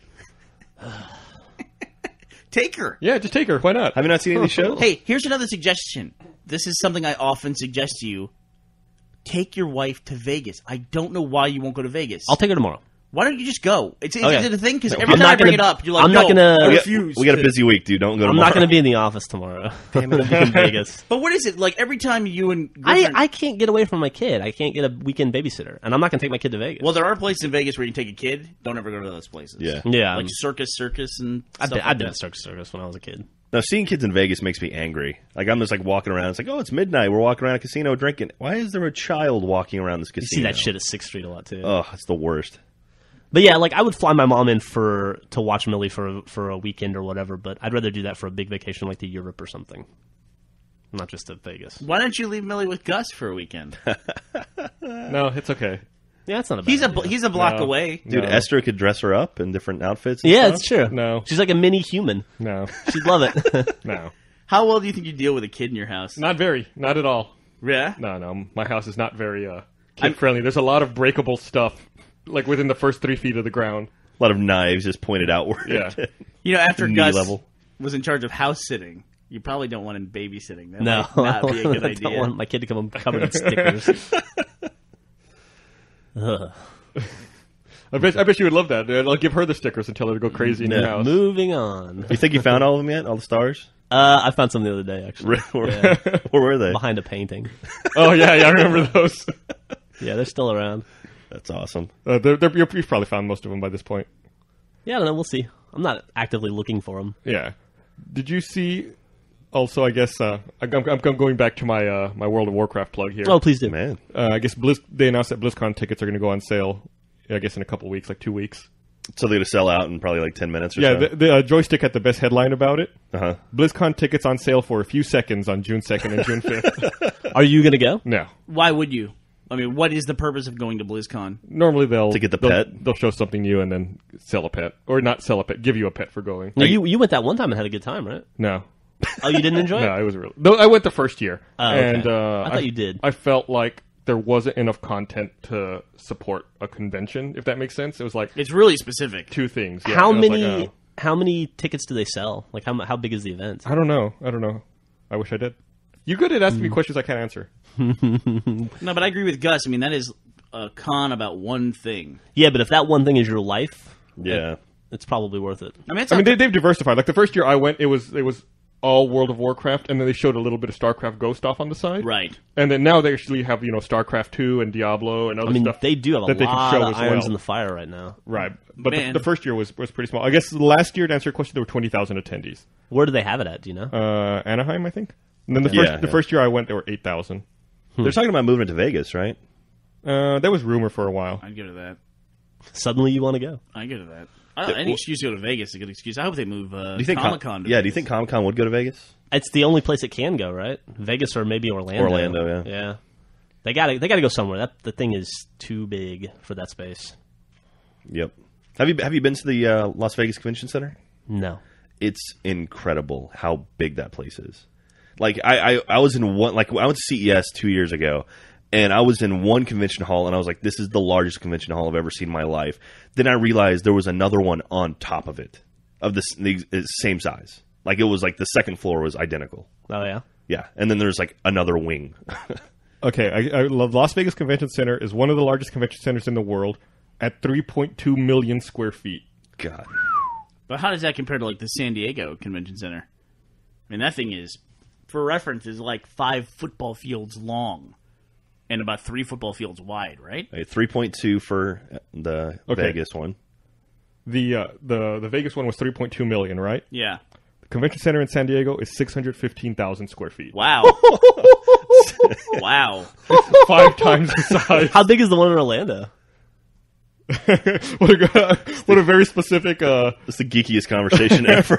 Take her. Yeah, just take her. Why not? Have you not seen any of these shows? Hey, here's another suggestion. This is something I often suggest to you. Take your wife to Vegas. I don't know why you won't go to Vegas. I'll take her tomorrow. Why don't you just go? It's Okay. a thing because every I'm time I not bring gonna- it up, you're like, I'm not no, gonna- I We got- refuse. We got a to." busy week, dude. Don't go I'm tomorrow. not going to be in the office tomorrow. I'm going to be in Vegas. But what is it like? Every time you and girlfriend- I can't get away from my kid. I can't get a weekend babysitter, and I'm not going to take my kid to Vegas. well, there are places in Vegas where you can take a kid. Don't ever go to those places. Yeah. yeah, like circus, and I've stuff been, like I've been that. to Circus when I was a kid. Now, seeing kids in Vegas makes me angry. Like, I'm just, like, walking around. It's like, oh, it's midnight. We're walking around a casino drinking. Why is there a child walking around this You casino? see that shit at 6th Street a lot too. Oh, it's the worst. But yeah, like I would fly my mom in to watch Millie for a weekend or whatever. But I'd rather do that for a big vacation like to Europe or something, not just to Vegas. Why don't you leave Millie with Gus for a weekend? No, it's okay. Yeah, that's not a bad idea. He's a block No. away. Dude, No. Esther could dress her up in different outfits and Yeah, stuff. it's true. No. She's like a mini human. No, She'd love it. no, How well do you think you deal with a kid in your house? not very. Not at all. Yeah. No. My house is not very kid friendly. There's a lot of breakable stuff, like within the first 3 feet of the ground. A lot of knives just pointed outward. Yeah. You know, after Knee Gus level. was in charge of house sitting, you probably don't want him babysitting. That No, might not be a good I idea. don't want my kid to come home covered in stickers. Ugh. I bet you would love that. I'll give her the stickers and tell her to go crazy in your Yeah. house. Moving on. You think you found all of them yet? All the stars? I found some the other day actually. Where, where were they? Behind a painting. Oh yeah, I remember those. Yeah, they're still around. That's awesome. You've probably found most of them by this point. Yeah, I don't know. We'll see. I'm not actively looking for them. Yeah. Did you see? Also, I guess I'm going back to my my World of Warcraft plug here. Oh, please do. Man. I guess they announced that BlizzCon tickets are going to go on sale. I guess in a couple weeks, like 2 weeks. So they're going to sell out in probably like 10 minutes or Yeah, so? the Joystick had the best headline about it. Uh-huh. BlizzCon tickets on sale for a few seconds on June 2nd and June 5th. Are you gonna go? No. Why would you? I mean, what is the purpose of going to BlizzCon? Normally they'll To get the they'll- pet? They'll show something new and then sell a pet, or not sell a pet, give you a pet for going. No, you went that one time and had a good time, right? No, Oh, you didn't enjoy no, it? it was real. Though I went the first year, Oh, okay. and I thought you did. I felt like there wasn't enough content to support a convention. If that makes sense, it was like It's really specific. 2 things. Yeah, How and I was many? like, oh. How many tickets do they sell? Like how big is the event? I don't know. I wish I did. You're good at asking me questions I can't answer. No, but I agree with Gus. I mean, that is a con about one thing. Yeah, but if that one thing is your life, Yeah. it's probably worth it. I mean, it's I mean, not- they've diversified. Like the first year I went, it was all World of Warcraft, and then they showed a little bit of StarCraft Ghost off on the side. right. And then now they actually have StarCraft 2 and Diablo and other I mean, stuff. they do have a that they can lot show of as irons well. in the fire right now. Right, but Man. the first year was pretty small. I guess last year, to answer your question, there were 20,000 attendees. Where do they have it at? Do you know? Anaheim, I think. And then Yeah. the first year I went, there were 8,000. They're talking about moving to Vegas, right? That was rumor for a while. I'd go to that. Suddenly, you want to go? I'd go to that. Any excuse to go to Vegas is a good excuse. I hope they move Do you think Comic-Con to Yeah, do you Vegas. think Comic-Con would go to Vegas? It's the only place it can go, right? Vegas or maybe Orlando. Orlando, yeah. Yeah. They got to go somewhere. The thing is too big for that space. Yep. Have you been to the Las Vegas Convention Center? No. It's incredible how big that place is. Like I was in one, like I went to CES 2 years ago, and I was in one convention hall, and I was like, this is the largest convention hall I've ever seen in my life. Then I realized there was another one on top of it, of the same size. Like it was like the second floor was identical. Oh yeah. Yeah, and then there's like another wing. Okay, I love Las Vegas Convention Center is one of the largest convention centers in the world at 3.2 million square feet. God. But how does that compare to like the San Diego Convention Center? I mean, that thing is, for reference, is like 5 football fields long and about 3 football fields wide, right? 3.2 for the Okay. Vegas one. The Vegas one was 3.2 million, right? Yeah. The convention center in San Diego is 615,000 square feet. Wow. Wow. 5 times the size. How big is the one in Orlando? what a very specific. It's the geekiest conversation ever.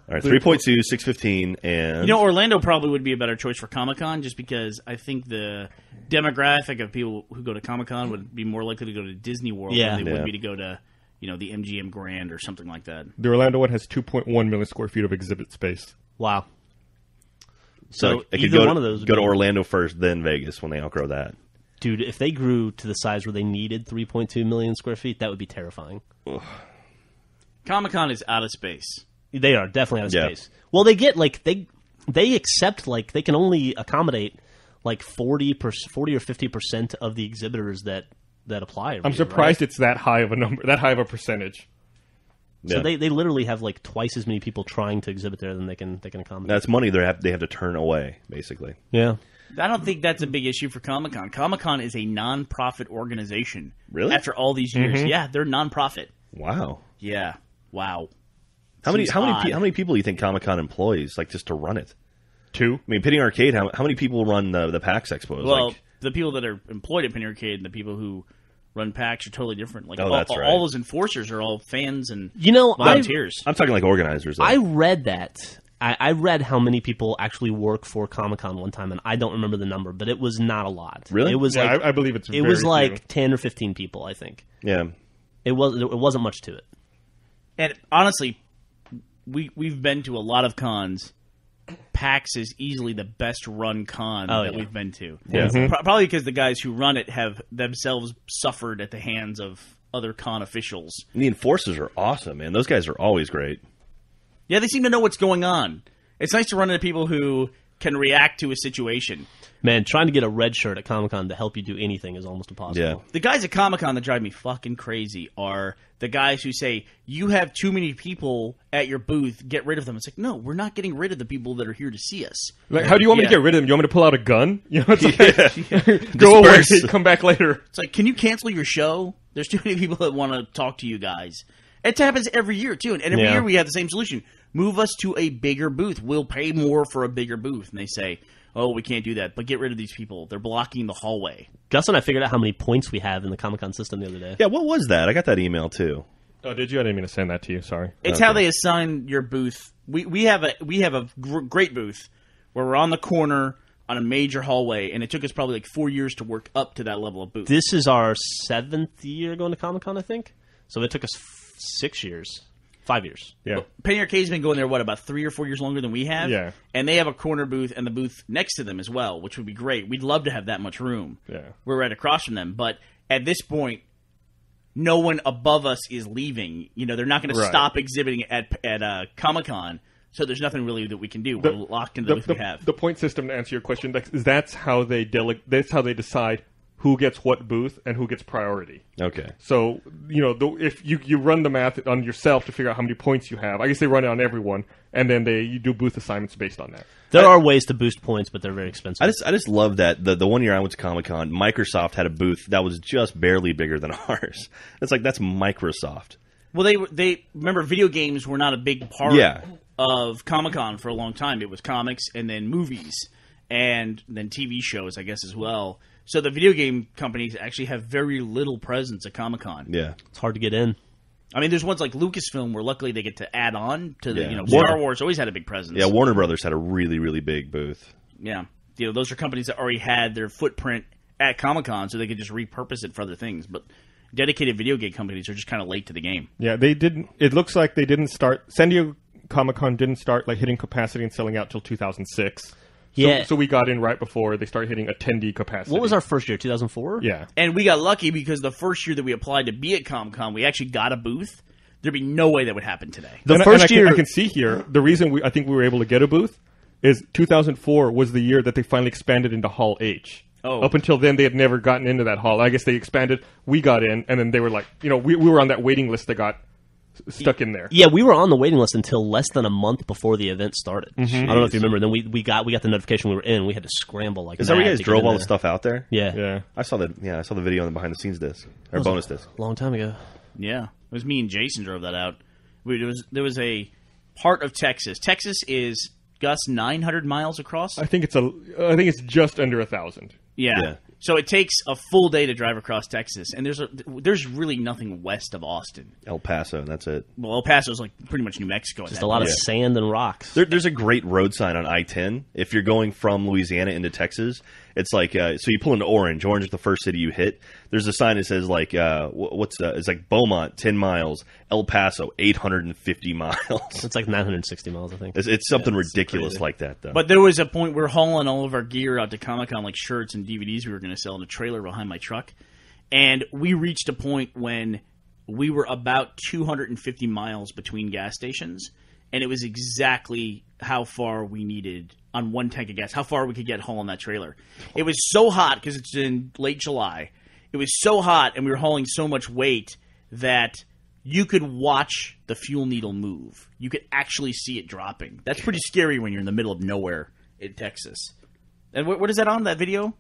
All right, 3.2, 615, and... You know, Orlando probably would be a better choice for Comic-Con just because I think the demographic of people who go to Comic-Con would be more likely to go to Disney World Yeah. than they Yeah. would be to go to, the MGM Grand or something like that. The Orlando one has 2.1 million square feet of exhibit space. Wow. so it could either go, one of those would go to be- Orlando first, then Vegas when they outgrow that. Dude, if they grew to the size where they needed 3.2 million square feet, that would be terrifying. Comic-Con is out of space. They are definitely out of Yeah. space. Well, they get like they accept like they can only accommodate like 40 or 50% of the exhibitors that apply. I'm surprised it's that high of a number, that high of a percentage. So Yeah. they literally have like twice as many people trying to exhibit there than they can accommodate. That's money they have to turn away, basically. Yeah. I don't think that's a big issue for Comic-Con. Comic-Con is a non-profit organization. Really? After all these years. Yeah, they're non-profit. Wow. Yeah. Wow. How many Seems odd. people do you think Comic-Con employs, like, just to run it? 2. I mean, Penny Arcade, how many people run the PAX Expos? Well, Like, the people that are employed at Penny Arcade and the people who run PAX are totally different. Like, Oh, that's right. all those enforcers are all fans and You know, volunteers. I'm talking like organizers. Though. I read that. I read how many people actually work for Comic-Con one time, and I don't remember the number, but it was not a lot. Really? It was Yeah, like I believe it's it was very like few. 10 or 15 people, I think. Yeah. It wasn't much to it. And honestly, we've been to a lot of cons. PAX is easily the best run con that we've been to. Yeah. Probably because the guys who run it have themselves suffered at the hands of other con officials. And the enforcers are awesome, man. Those guys are always great. Yeah, they seem to know what's going on. It's nice to run into people who can react to a situation. Man, trying to get a red shirt at Comic-Con to help you do anything is almost impossible. Yeah. The guys at Comic-Con that drive me fucking crazy are the guys who say, you have too many people at your booth, get rid of them. It's like, no, we're not getting rid of the people that are here to see us. Like, how do you want me to Yeah. get rid of them? You want me to pull out a gun? You know, it's like, go away, Disperse. come back later. It's like, can you cancel your show? There's too many people that want to talk to you guys. It happens every year, too. And every Yeah. year we have the same solution. Move us to a bigger booth. We'll pay more for a bigger booth. And they say, oh, we can't do that. But get rid of these people. They're blocking the hallway. Gus and I figured out how many points we have in the Comic-Con system the other day. Yeah, what was that? I got that email, too. Oh, did you? I didn't mean to send that to you. Sorry. It's how they assign your booth. We have a great booth where we're on the corner on a major hallway, and it took us probably like 4 years to work up to that level of booth. This is our 7th year going to Comic-Con, I think. So it took us 5 years. Yeah. Penny Arcade's been going there, what, about 3 or 4 years longer than we have? Yeah. And they have a corner booth and the booth next to them as well, which would be great. We'd love to have that much room. Yeah. We're right across from them. But at this point, no one above us is leaving. You know, they're not going to Right. stop exhibiting at Comic-Con, so there's nothing really that we can do. We're locked into the booth we have. The point system, to answer your question, that's how they decide who gets what booth and who gets priority. Okay. So, you know, if you run the math on yourself to figure out how many points you have, I guess they run it on everyone, and then you do booth assignments based on that. There are ways to boost points, but they're very expensive. I just love that the 1 year I went to Comic-Con, Microsoft had a booth that was just barely bigger than ours. It's like, that's Microsoft. Well, they remember video games were not a big part Yeah. of Comic-Con for a long time. It was comics and then movies and then TV shows, I guess, as well. So the video game companies actually have very little presence at Comic-Con. Yeah. It's hard to get in. I mean, there's ones like Lucasfilm where luckily they get to add on to the, Yeah. you know, Warner- Star Wars always had a big presence. Yeah, Warner Brothers had a really, really big booth. Yeah. You know, those are companies that already had their footprint at Comic-Con, so they could just repurpose it for other things. But dedicated video game companies are just kind of late to the game. Yeah, they didn't. It looks like they didn't start. San Diego Comic-Con didn't start like hitting capacity and selling out till 2006. Yeah. So we got in right before they started hitting attendee capacity. What was our first year? 2004? Yeah. And we got lucky because the first year that we applied to be at Comic-Con, we actually got a booth. There'd be no way that would happen today. The And first I year. can see here the reason I think we were able to get a booth is 2004 was the year that they finally expanded into Hall H. Oh. Up until then, they had never gotten into that hall. I guess they expanded. We got in, and then they were like, you know, we were on that waiting list that got stuck in there. Yeah, we were on the waiting list until less than a month before the event started. Mm-hmm. I don't know if you remember. Then we got the notification we were in. We had to scramble like Is that where you mad guys to get drove in all there. the stuff out there? Yeah. Yeah. I saw the video on the behind the scenes disc or bonus disc. A long time ago. Yeah. It was me and Jason drove that out. There was a part of Texas. Texas is, Gus, 900 miles across? I think it's just under 1,000. Yeah. So it takes a full day to drive across Texas, and there's really nothing west of Austin. El Paso, and that's it. Well, El Paso's like pretty much New Mexico. Just a lot of Yeah. sand and rocks. There's a great road sign on I-10. If you're going from Louisiana into Texas, it's like so you pull into Orange. Orange is the first city you hit. There's a sign that says like it's like Beaumont 10 miles, El Paso 850 miles. It's like 960 miles, I think. It's something it's ridiculous crazy. like that though. But there was a point we're hauling all of our gear out to Comic-Con, like shirts and DVDs we were going to sell in a trailer behind my truck. And we reached a point when we were about 250 miles between gas stations. and it was exactly how far we needed on one tank of gas, how far we could get hauling that trailer. It was so hot because it's in late July. It was so hot, and we were hauling so much weight that you could watch the fuel needle move. You could actually see it dropping. That's pretty scary when you're in the middle of nowhere in Texas. And what is that on, that video?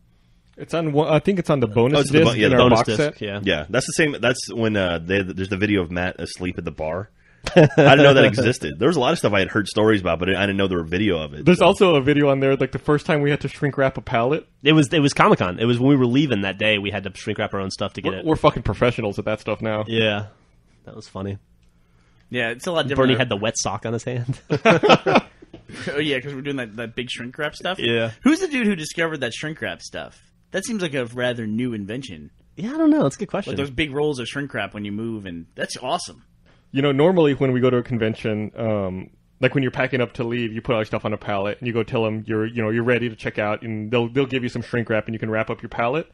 It's on. I think it's on the bonus it's the disc in the our bonus box disc, set. yeah. Yeah, that's the same. That's when there's the video of Matt asleep at the bar. I didn't know that existed. There was a lot of stuff I had heard stories about, but I didn't know there were video of it. There's also a video on there, like the first time we had to shrink wrap a pallet. It was Comic-Con. It was when we were leaving that day. We had to shrink wrap our own stuff to get it. We're fucking professionals at that stuff now. Yeah, that was funny. Yeah, it's a lot different. Bernie had the wet sock on his hand. Oh, yeah, because we're doing that big shrink wrap stuff? Yeah. Who's the dude who discovered that shrink wrap stuff? That seems like a rather new invention. Yeah, I don't know. That's a good question. Like those big rolls of shrink wrap when you move, and that's awesome. You know, normally when we go to a convention, like when you're packing up to leave, you put all your stuff on a pallet and you go tell them you're ready to check out, and they'll give you some shrink wrap and you can wrap up your pallet.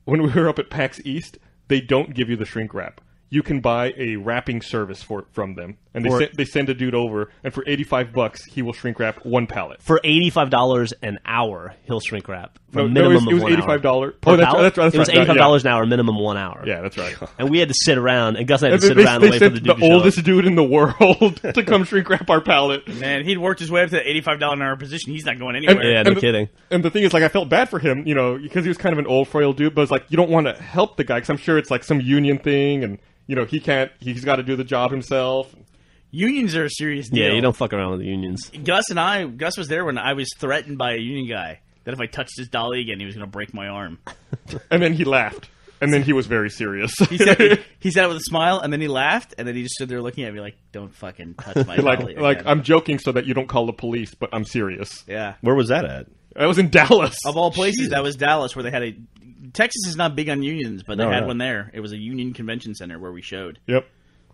When we were up at PAX East, they don't give you the shrink wrap. You can buy a wrapping service from them, and they send a dude over, and for $85, he will shrink wrap one pallet. For $85 an hour, he'll shrink wrap. For No, a minimum it was of 1 hour. $85. Per Oh, that's pallet? right. It was Yeah. $85 an hour, minimum 1 hour. Yeah, that's right. And we had to sit around, and Gus and I had And to sit they around and wait for sent the the dude to show oldest up. dude in the world to come shrink wrap our pallet. Man, he'd worked his way up to the $85 an hour position. He's not going anywhere. Yeah, no kidding. And the thing is, like, I felt bad for him, you know, because he was kind of an old, frail dude, but it's like, you don't want to help the guy, because I'm sure it's like some union thing, and, you know, he's got to do the job himself. Unions are a serious deal. Yeah, you don't fuck around with the unions. Gus was there when I was threatened by a union guy that if I touched his dolly again, he was going to break my arm. And then he laughed. And then he was very serious. He said it with a smile, and then he laughed, and then he just stood there looking at me like, "Don't fucking touch my dolly again." like, I'm joking so that you don't call the police, but I'm serious. Yeah. Where was that at? I was in Dallas. Of all places, that was Dallas, where they had a... Texas is not big on unions, but they had one there. It was a union convention center where we showed. Yep.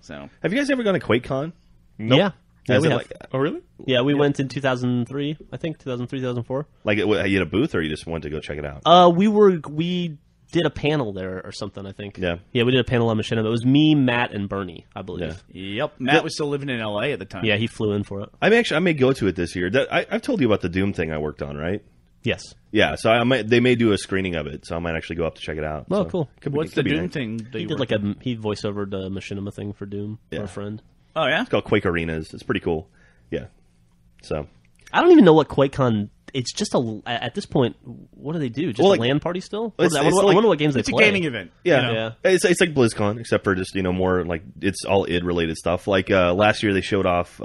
So, Have you guys ever gone to QuakeCon? Nope. Yeah. Yeah, As we in, have. like, Oh, really? Yeah, we went in 2003, I think, 2003, 2004. like you had a booth, or you just went to go check it out? We did a panel there or something, I think. Yeah. Yeah, we did a panel on Machinima. It was me, Matt, and Bernie, I believe. yep. Matt was still living in L.A. at the time. Yeah, he flew in for it. I may go to it this year. I've told you about the Doom thing I worked on, right? Yes. Yeah, so they may do a screening of it, so I might actually go up to check it out. Oh, So, cool. What's the be Doom nice. thing? That He you did worked like he voiceovered the Machinima thing for Doom for Yeah. a friend. Oh, yeah? It's called Quake Arenas. It's pretty cool. Yeah. So I don't even know what QuakeCon. It's just at this point. What do they do? Just Well, a like, LAN party still? it's I wonder like- what games they It's a play. gaming event. yeah, You know? Yeah. It's like BlizzCon, except for just more like it's all id related stuff. Like last year they showed off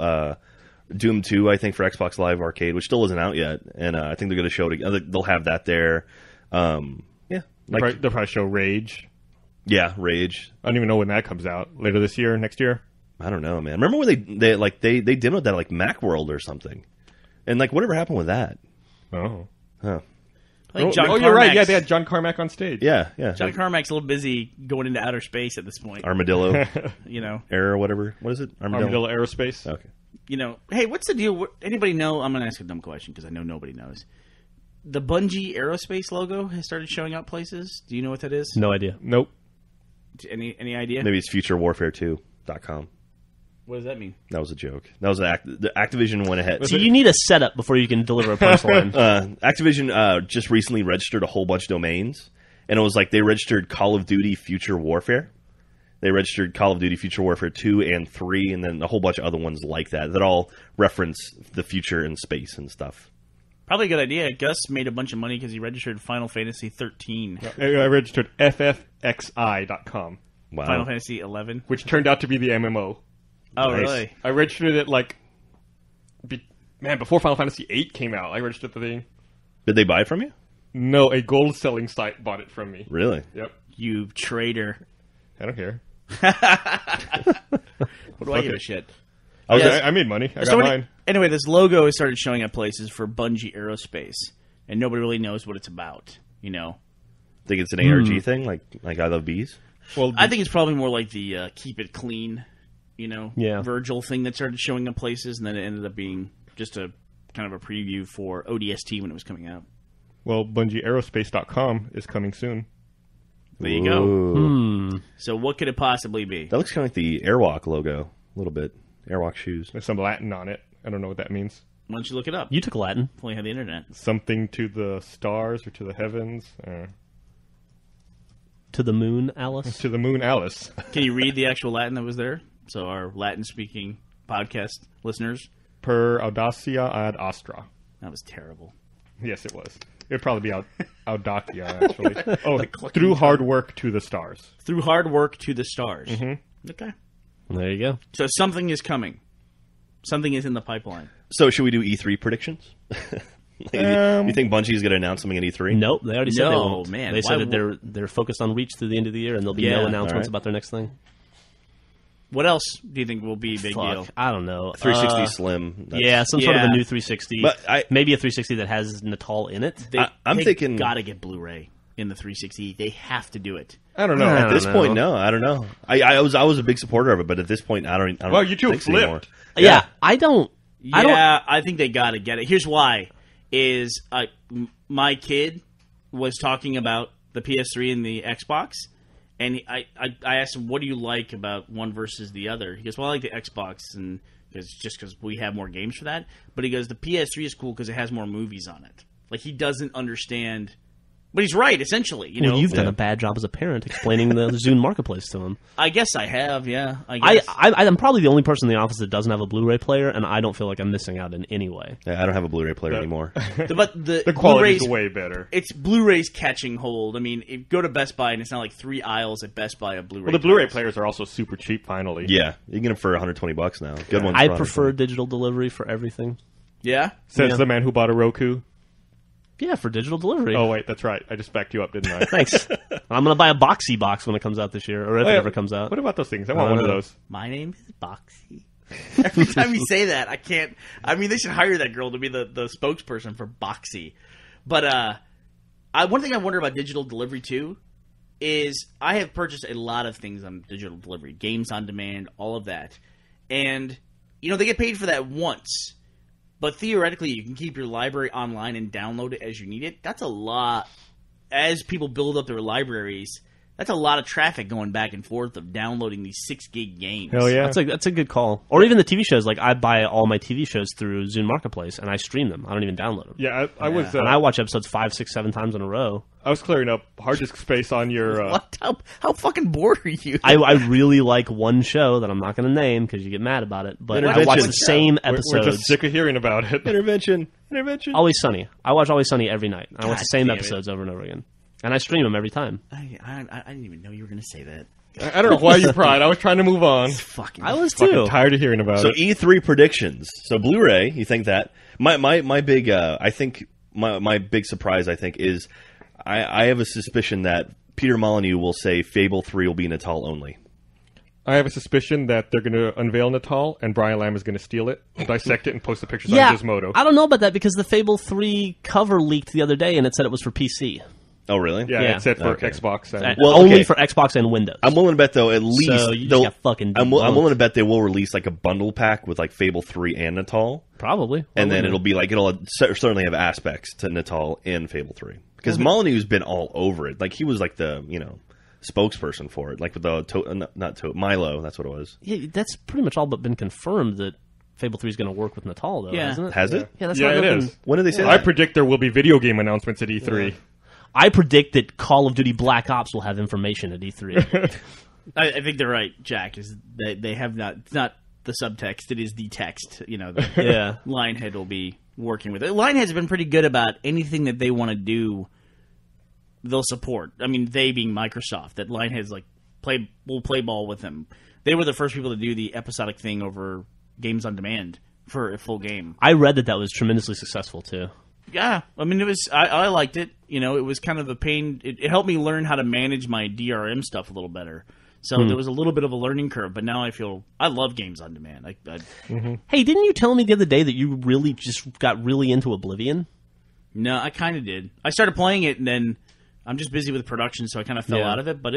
Doom 2, I think, for Xbox Live Arcade, which still isn't out yet, and I think they're going to show it. They'll have that there. Yeah, like They'll probably show Rage. yeah, Rage. I don't even know when that comes out. Later this year, next year? I don't know, man. Remember when they demoed that at, like Macworld or something, and like whatever happened with that? Oh. Huh. I think John you're right. Carmack's- Yeah, they had John Carmack on stage. Yeah. John Like Carmack's a little busy going into outer space at this point. Armadillo You know? Error or whatever. What is it? Armadillo Aerospace. Okay. You know, hey, what's the deal? Anybody know? I'm going to ask a dumb question because I know nobody knows. The Bungie Aerospace logo has started showing up places. Do you know what that is? No idea. Nope. Any idea? Maybe it's FutureWarfare2.com. What does that mean? That was a joke. That was the Activision went ahead. So you need a setup before you can deliver a punchline. Activision just recently registered a whole bunch of domains, and it was like they registered Call of Duty Future Warfare. They registered Call of Duty Future Warfare 2 and 3, and then a whole bunch of other ones like that all reference the future and space and stuff. Probably a good idea. Gus made a bunch of money because he registered Final Fantasy 13. I registered ffxi.com, Wow. Final Fantasy 11. which turned out to be the MMO. Oh, Nice. really? I registered it before Final Fantasy 8 came out. I registered the thing. Did they buy it from you? No, a gold selling site bought it from me. Really? Yep. You traitor. I don't care. What do I give a shit? I made money. I got mine. Anyway, this logo has started showing up places for Bungie Aerospace, and nobody really knows what it's about. You know, Think it's an ARG thing, like I Love Bees? Well, I think it's probably more like the keep it clean, Yeah. Virgil thing that started showing up places, and then it ended up being just a kind of a preview for ODST when it was coming out. BungieAerospace.com is coming soon. There you go. Ooh. Hmm. So what could it possibly be? That looks kind of like the Airwalk logo, a little bit. Airwalk shoes. There's some Latin on it. I don't know what that means. Why don't you look it up? You took Latin. If only had the internet. Something to the stars or to the heavens. To the moon, Alice. To the moon, Alice. Can you read the actual Latin that was there? So our Latin-speaking podcast listeners. Per audacia ad astra. That was terrible. Yes, it was. It'd probably be audacia, actually. Oh, through hard work to the stars. Through hard work to the stars. Mm-hmm. Okay. There you go. So something is coming. Something is in the pipeline. So should we do E3 predictions? You think Bungie's going to announce something at E3? Nope, they already said they No, won't. man. They Why said that they're focused on Reach through the end of the year, and there'll be Yeah. no announcements Alright. about their next thing. What else do you think will be a big deal? I don't know. 360 Slim. That's- Yeah, some sort of a Yeah. new 360. But maybe a 360 that has Natal in it. I'm they thinking- gotta get Blu-ray in the 360. They have to do it. I don't know. I At don't this know. point, no. I don't know. I was a big supporter of it, but at this point, I don't Well, you two think so flipped. anymore. Yeah, I don't. I think they gotta get it. Here's why: is my kid was talking about the PS3 and the Xbox, and I asked him, "What do you like about one versus the other?" He goes, "Well, I like the Xbox, and because we have more games for that." But he goes, "The PS3 is cool because it has more movies on it." Like he doesn't understand. But he's right, essentially. You know, Well, you've done a bad job as a parent explaining the Zune Marketplace to him. I guess I have. Yeah, I guess. I'm probably the only person in the office that doesn't have a Blu-ray player, and I don't feel like I'm missing out in any way. Yeah, I don't have a Blu-ray player anymore. But the The quality's Blu-rays, way better. it's Blu-rays catching hold. I mean, go to Best Buy and it's not like 3 aisles at Best Buy of Blu-ray. Well, the Blu-ray players. players are also super cheap, finally. Yeah, you can get them for $120 now. Good ones. I for prefer 120. digital delivery for everything. Yeah, Says Yeah. the man who bought a Roku. Yeah, for digital delivery. Oh, wait, that's right. I just backed you up, didn't I? Thanks. I'm going to buy a Boxy box when it comes out this year, or if Oh, it yeah. ever comes out. What about those things? I want one of those. my name is Boxy. Every time you say that, I can't. I mean, they should hire that girl to be the spokesperson for Boxy. But one thing I wonder about digital delivery too is I have purchased a lot of things on digital delivery, games on demand, all of that, and they get paid for that once. But theoretically, you can keep your library online and download it as you need it. That's a lot. As people build up their libraries, that's a lot of traffic going back and forth of downloading these 6 gig games. Hell yeah. That's a good call. Or even the TV shows. Like, I buy all my TV shows through Zune Marketplace, and I stream them. I don't even download them. Yeah, I was. And I watch episodes 5, 6, 7 times in a row. I was clearing up hard disk space on your. What? How fucking bored are you? I really like one show that I'm not going to name because you get mad about it, but I watch Intervention. the same We're episodes. just sick of hearing about it. Intervention. Always Sunny. I watch Always Sunny every night. I watch the same damn it. episodes over and over again. And I stream them every time. I didn't even know you were going to say that. I don't know why you cried. I was trying to move on. Fucking. I was Fucking too. tired of hearing about So it. E3 predictions. So Blu-ray, you think that? My big I think my big surprise I think is I have a suspicion that Peter Molyneux will say Fable 3 will be Natal only. I have a suspicion that they're going to unveil Natal, and Brian Lamb is going to steal it, dissect it, and post the pictures Yeah, on Gizmodo. I don't know about that because the Fable 3 cover leaked the other day and it said it was for PC. Oh, really? Yeah, Yeah. it's set for Okay. Xbox. And, And Well, only okay. for Xbox and Windows. I'm willing to bet though at least So you just they'll- got fucking I'm debunked. willing to bet they will release like a bundle pack with like Fable 3 and Natal, Probably. and then Why it'll wouldn't be like it'll certainly have aspects to Natal in Fable 3 because Molyneux's been all over it. Like he was like the spokesperson for it, like with the Milo. That's what it was. Yeah, that's pretty much all but been confirmed that Fable 3 is going to work with Natal, though, Yeah. hasn't it? Has it? Yeah, that's yeah, not it nothing- is. When did they say I that? predict there will be video game announcements at E3. I predict that Call of Duty Black Ops will have information at E3. I think they're right, Jack. Is they have not? It's not the subtext. It is the text. That Yeah. Lionhead will be working with it. Lionhead's been pretty good about anything that they want to do. They'll support. I mean, they being Microsoft. That Lionhead's like we'll play ball with them. They were the first people to do the episodic thing over games on demand for a full game. I read that was tremendously successful, too. Yeah, I mean, it was. I liked it. It was kind of a pain. It helped me learn how to manage my DRM stuff a little better. So there was a little bit of a learning curve, but now I love games on demand. Hey, didn't you tell me the other day that you really just got really into Oblivion? No, I kind of did. I started playing it, and then I'm just busy with production, so I kind of fell Yeah. out of it. But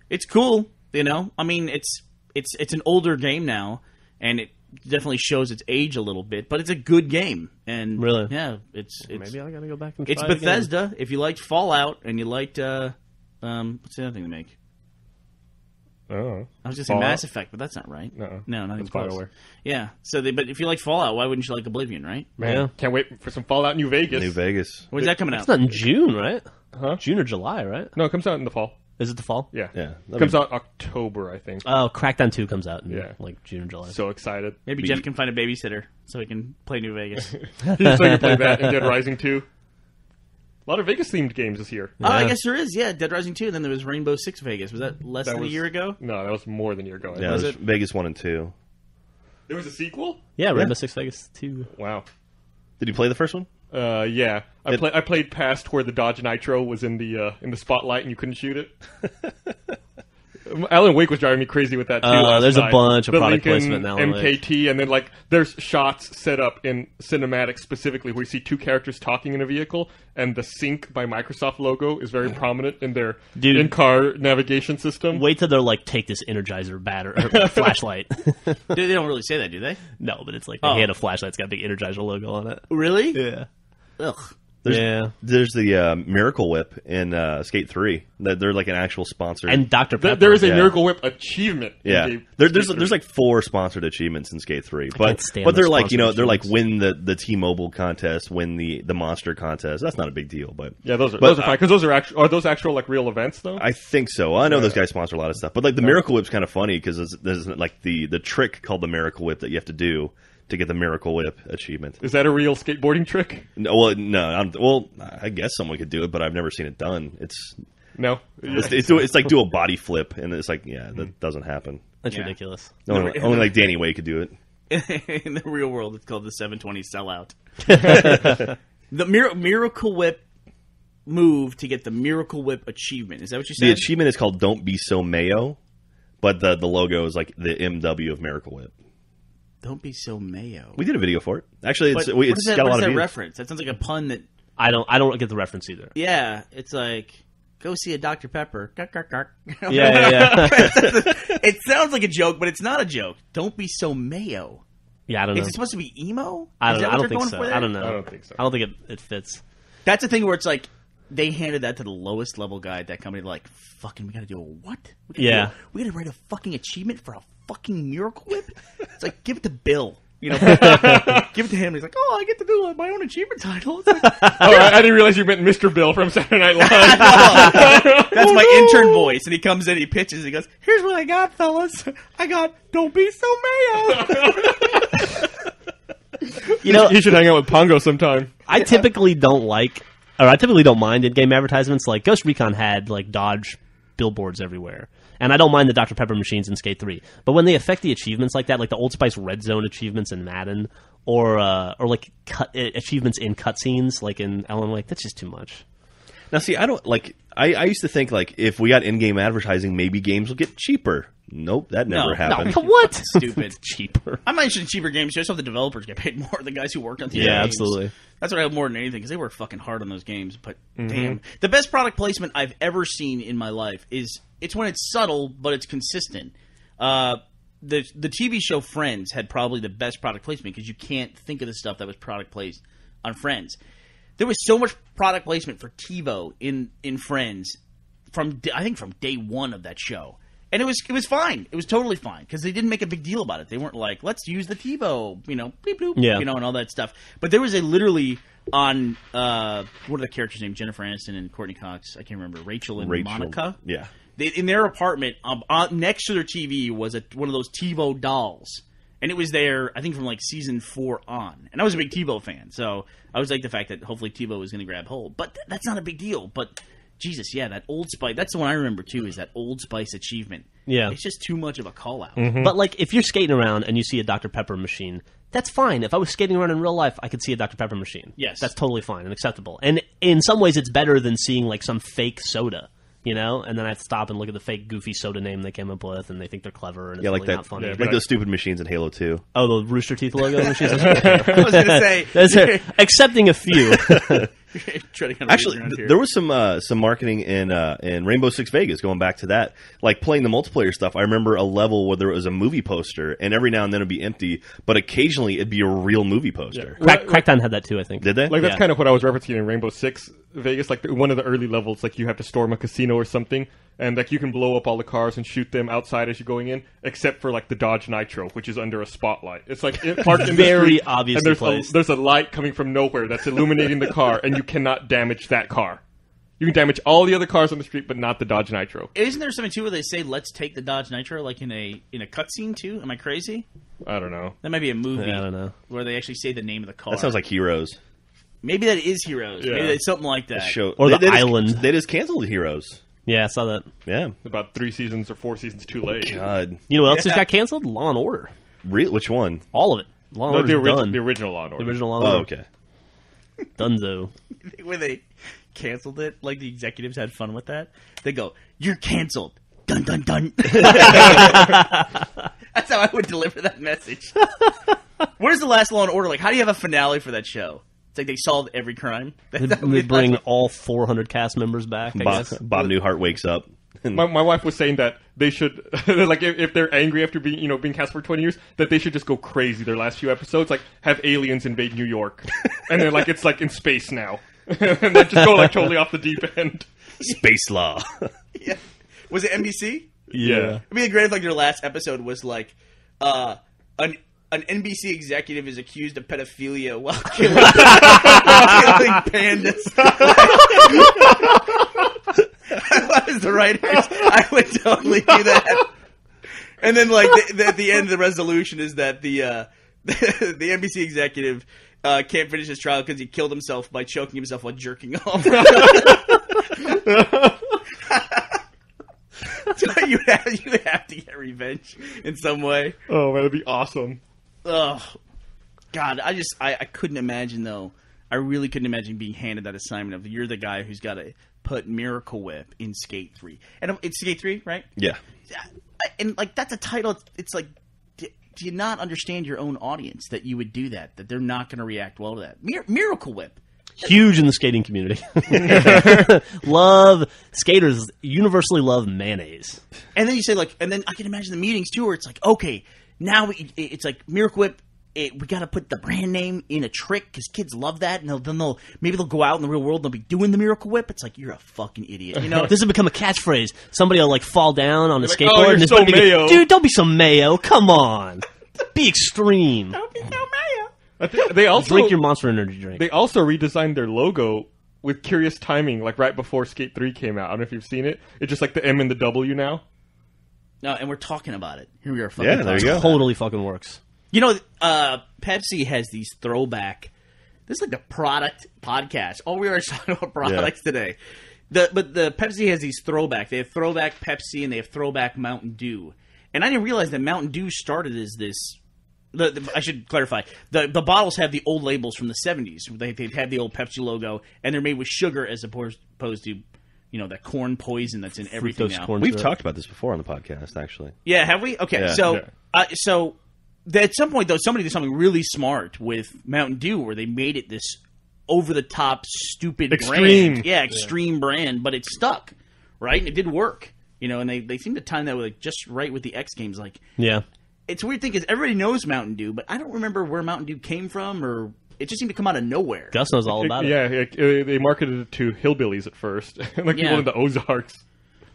it's cool. I mean, it's an older game now, and it definitely shows its age a little bit. But it's a good game, and Really? yeah, it's Maybe I got to go back and it's try it again. Bethesda. If you liked Fallout and you liked what's the other thing they make? Oh. I was just saying Mass Effect, but that's not right. No, not even it's close. BioWare. Yeah. So, but if you like Fallout, why wouldn't you like Oblivion, right? Man, can't wait for some Fallout New Vegas. New Vegas. When's that coming out? It's not in June, right? Huh? June or July, right? No, it comes out in the fall. Is it the fall? Yeah. Yeah. It comes out October, I think. Oh, Crackdown 2 comes out in like June or July. So excited. Maybe Jeff can find a babysitter so he can play New Vegas. So you can play that and Dead Rising 2. A lot of Vegas-themed games this year. Oh, I guess there is. Yeah, Dead Rising 2, and then there was Rainbow Six Vegas. Was that less than a year ago? No, that was more than a year ago. Yeah, Was there's it? Vegas 1 and 2. There was a sequel? Yeah, Rainbow Six Vegas 2. Wow. Did you play the first one? Yeah. I played past where the Dodge Nitro was in the spotlight and you couldn't shoot it. Alan Wake was driving me crazy with that too. There's a bunch of the product Lincoln placement in Alan Wake. MKT, and then like there's shots set up in cinematics specifically where you see two characters talking in a vehicle, and the Sync by Microsoft logo is very prominent in their in-car navigation system. Wait till they're like, take this Energizer flashlight. They don't really say that, do they? No, but it's like they hand a flashlight. It's got a big Energizer logo on it. Really? Yeah. Ugh. There's the Miracle Whip in Skate 3. They're like an actual sponsor. And Dr. Pepper. There is a Miracle Whip achievement. Yeah, there's like 4 sponsored achievements in Skate 3, but they're like they're like win the T-Mobile contest, win the Monster contest. That's not a big deal, but yeah, those are fine because those are those actual like real events though. I think so. I know those guys sponsor a lot of stuff, but like the Miracle Whip's kind of funny because there's like the trick called the Miracle Whip that you have to do to get the Miracle Whip achievement. Is that a real skateboarding trick? No, I guess someone could do it, but I've never seen it done. It's like do a body flip, and it's like that doesn't happen. That's ridiculous. Only like Danny Way could do it. In the real world, it's called the 720 sellout. The Miracle Whip move to get the Miracle Whip achievement. Is that what you said? The achievement is called Don't Be So Mayo, but the logo is like the MW of Miracle Whip. Don't be so mayo. We did a video for it. Actually, it's got a lot of What is that views. reference? That sounds like a pun that... I don't get the reference either. Yeah, it's like, go see a Dr. Pepper. Yeah. It sounds like a joke, but it's not a joke. Don't be so mayo. Yeah, I don't know. Is it supposed to be emo? I don't Is know. that I what don't they're think going so. for there? I don't know. I don't think so. I don't think it fits. That's the thing where it's like, they handed that to the lowest level guy at that company. Like, fucking, we gotta do a what? We gotta write a fucking achievement for a fucking Miracle Whip? It's like, give it to Bill. You know, give it to him. He's like, oh, I get to do my own achievement title. It's like, I didn't realize you meant Mr. Bill from Saturday Night Live. That's my intern voice. And he comes in, he pitches, he goes, here's what I got, fellas. I got Don't Be So Mayo. You should hang out with Pongo sometime. I typically don't mind in-game advertisements. Like Ghost Recon had like Dodge billboards everywhere. And I don't mind the Dr. Pepper machines in Skate 3. But when they affect the achievements like that, like the Old Spice Red Zone achievements in Madden, or like achievements in cutscenes like in Alan Wake, that's just too much. Now, see, I don't like. I used to think like if we got in-game advertising, maybe games will get cheaper. Nope, that never happened. No, what? Stupid. Cheaper. I'm not interested in cheaper games. Just so the developers get paid more. The guys who worked on the games. Absolutely. That's what I have more than anything because they work fucking hard on those games. But damn, the best product placement I've ever seen in my life is it's when it's subtle but it's consistent. The TV show Friends had probably the best product placement because you can't think of the stuff that was product placed on Friends. There was so much product placement for TiVo in Friends from day one of that show. And it was fine. It was totally fine because they didn't make a big deal about it. They weren't like, let's use the TiVo, bleep bloop, and all that stuff. But there was literally on what are the characters' names? Jennifer Aniston and Courtney Cox. I can't remember. Rachel and Monica. Yeah. In their apartment, next to their TV was one of those TiVo dolls, and it was there. I think from like season 4 on. And I was a big TiVo fan, so I was like the fact that hopefully TiVo was going to grab hold. But that's not a big deal. But Jesus, yeah, that Old Spice. That's the one I remember too. Is that Old Spice achievement? Yeah, it's just too much of a call out. But like, if you're skating around and you see a Dr. Pepper machine, that's fine. If I was skating around in real life, I could see a Dr. Pepper machine. Yes, that's totally fine and acceptable. And in some ways, it's better than seeing like some fake soda. And then I have to stop and look at the fake goofy soda name they came up with, and they think they're clever, and it's really not funny. Like those stupid machines in Halo 2. Oh, the Rooster Teeth logo machines? I was going to say... Excepting a few. Actually, there was some marketing in Rainbow Six Vegas, going back to that. Like, playing the multiplayer stuff, I remember a level where there was a movie poster, and every now and then it would be empty, but occasionally it'd be a real movie poster. Yeah. Crackdown had that too, I think. Did they? Like, that's kind of what I was referencing in Rainbow Six Vegas. Like, one of the early levels, like, you have to storm a casino or something, and like you can blow up all the cars and shoot them outside as you're going in, except for like the Dodge Nitro, which is under a spotlight. It's like parked in the Very street, obviously and placed. there's a light coming from nowhere that's illuminating the car, and you cannot damage that car. You can damage all the other cars on the street, but not the Dodge Nitro. Isn't there something too where they say let's take the Dodge Nitro like in a cutscene too? Am I crazy? I don't know. That might be a movie. I don't know. Where they actually say the name of the car. That sounds like Heroes. Maybe that is Heroes. Yeah. Maybe it's something like that. Or The they Island. They just canceled Heroes. Yeah, I saw that. Yeah. About 3 seasons or 4 seasons too late. God. You know what else just got canceled? Law and Order. Which one? All of it. Law and No, Order's done. the original Law and Order. The original Law and Oh, Order. okay. Dunzo. When they canceled it, like the executives had fun with that. They go, "You're canceled." Dun dun dun. That's how I would deliver that message. Where's the last Law and Order? Like, how do you have a finale for that show? It's like they solved every crime. They bring all 400 cast members back, I guess. Bob Newhart wakes up. My wife was saying that they should, like, if they're angry after being cast for 20 years, that they should just go crazy their last few episodes, like have aliens invade New York, and then like it's like in space now, and then just go like totally off the deep end. Space Law. Yeah. Was it NBC? Yeah. I mean, great if like their last episode was like, an NBC executive is accused of pedophilia while killing pandas. If I was the writers, I would totally do that. And then, like, at the end, the resolution is that the NBC executive can't finish his trial because he killed himself by choking himself while jerking off. So you would have to get revenge in some way. Oh man, that'd be awesome. Oh, God, I couldn't imagine, though. I really couldn't imagine being handed that assignment of you're the guy who's got to put Miracle Whip in Skate 3. And it's Skate 3, right? Yeah. And, like, that's a title. It's like, do you not understand your own audience that you would do that? That they're not going to react well to that? Miracle Whip. Huge in the skating community. Skaters universally love mayonnaise. And then you say, like, and then I can imagine the meetings, too, where it's like, okay, now it's like Miracle Whip. We got to put the brand name in a trick because kids love that, and maybe they'll go out in the real world and they'll be doing the Miracle Whip. It's like, you're a fucking idiot, you know? This has become a catchphrase. Somebody will like fall down on a like, skateboard, "Oh, you're and this so buddy will be, mayo." dude, don't be so mayo. Come on, be extreme. Don't be so mayo. I think they also Drink your Monster Energy drink. They also redesigned their logo with curious timing, like right before Skate 3 came out. I don't know if you've seen it. It's just like the M and the W now. No, and we're talking about it. Here we are. Fucking Yeah, there you go. Totally fucking works. You know, Pepsi has these throwback. This is like the product podcast. Oh, we are talking about products today. But the Pepsi has these throwback. They have throwback Pepsi and they have throwback Mountain Dew. And I didn't realize that Mountain Dew started as this. I should clarify. The bottles have the old labels from the 70s. They had the old Pepsi logo, and they're made with sugar as opposed to, you know, that corn poison that's in everything Fructose now. corn We've syrup. talked about this before on the podcast, actually. Yeah, have we? Okay, Yeah. so at some point, though, somebody did something really smart with Mountain Dew where they made it this over-the-top, stupid Extreme. brand. Yeah, extreme brand, but it stuck, right? And it did work. You know, and they seem to time that with, like, just right with the X Games. Like, Yeah. it's a weird thing because everybody knows Mountain Dew, but I don't remember where Mountain Dew came from, or it just seemed to come out of nowhere. Gus knows all about it. Yeah, they marketed it to hillbillies at first, like Yeah. people in the Ozarks.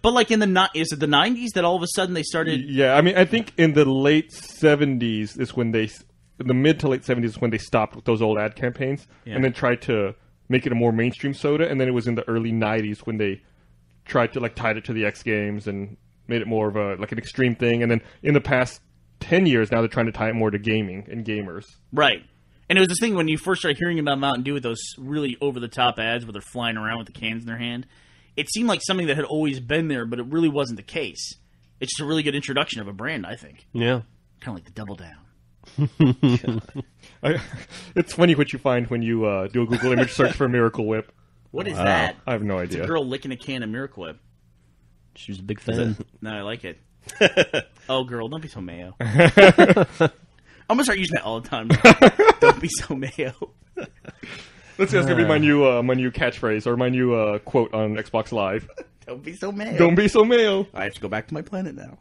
But like is it the 90s that all of a sudden they started? Yeah, I mean, I think in the late 70s is when in the mid to late 70s is when they stopped with those old ad campaigns and then tried to make it a more mainstream soda. And then it was in the early 90s when they tried to like tie it to the X Games and made it more of a like an extreme thing. And then in the past 10 years, now they're trying to tie it more to gaming and gamers. Right. And it was this thing when you first started hearing about Mountain Dew with those really over-the-top ads where they're flying around with the cans in their hand. It seemed like something that had always been there, but it really wasn't the case. It's just a really good introduction of a brand, I think. Yeah. Kind of like the Double Down. It's funny what you find when you do a Google image search for Miracle Whip. What is that? I have no It's idea. a girl licking a can of Miracle Whip. She was a big fan. No, I like it. Oh, girl, don't be so mayo. I'm going to start using that all the time. Don't be so mayo. That's gonna be my new catchphrase or my new quote on Xbox Live. Don't be so mayo. Don't be so mayo. I have to go back to my planet now.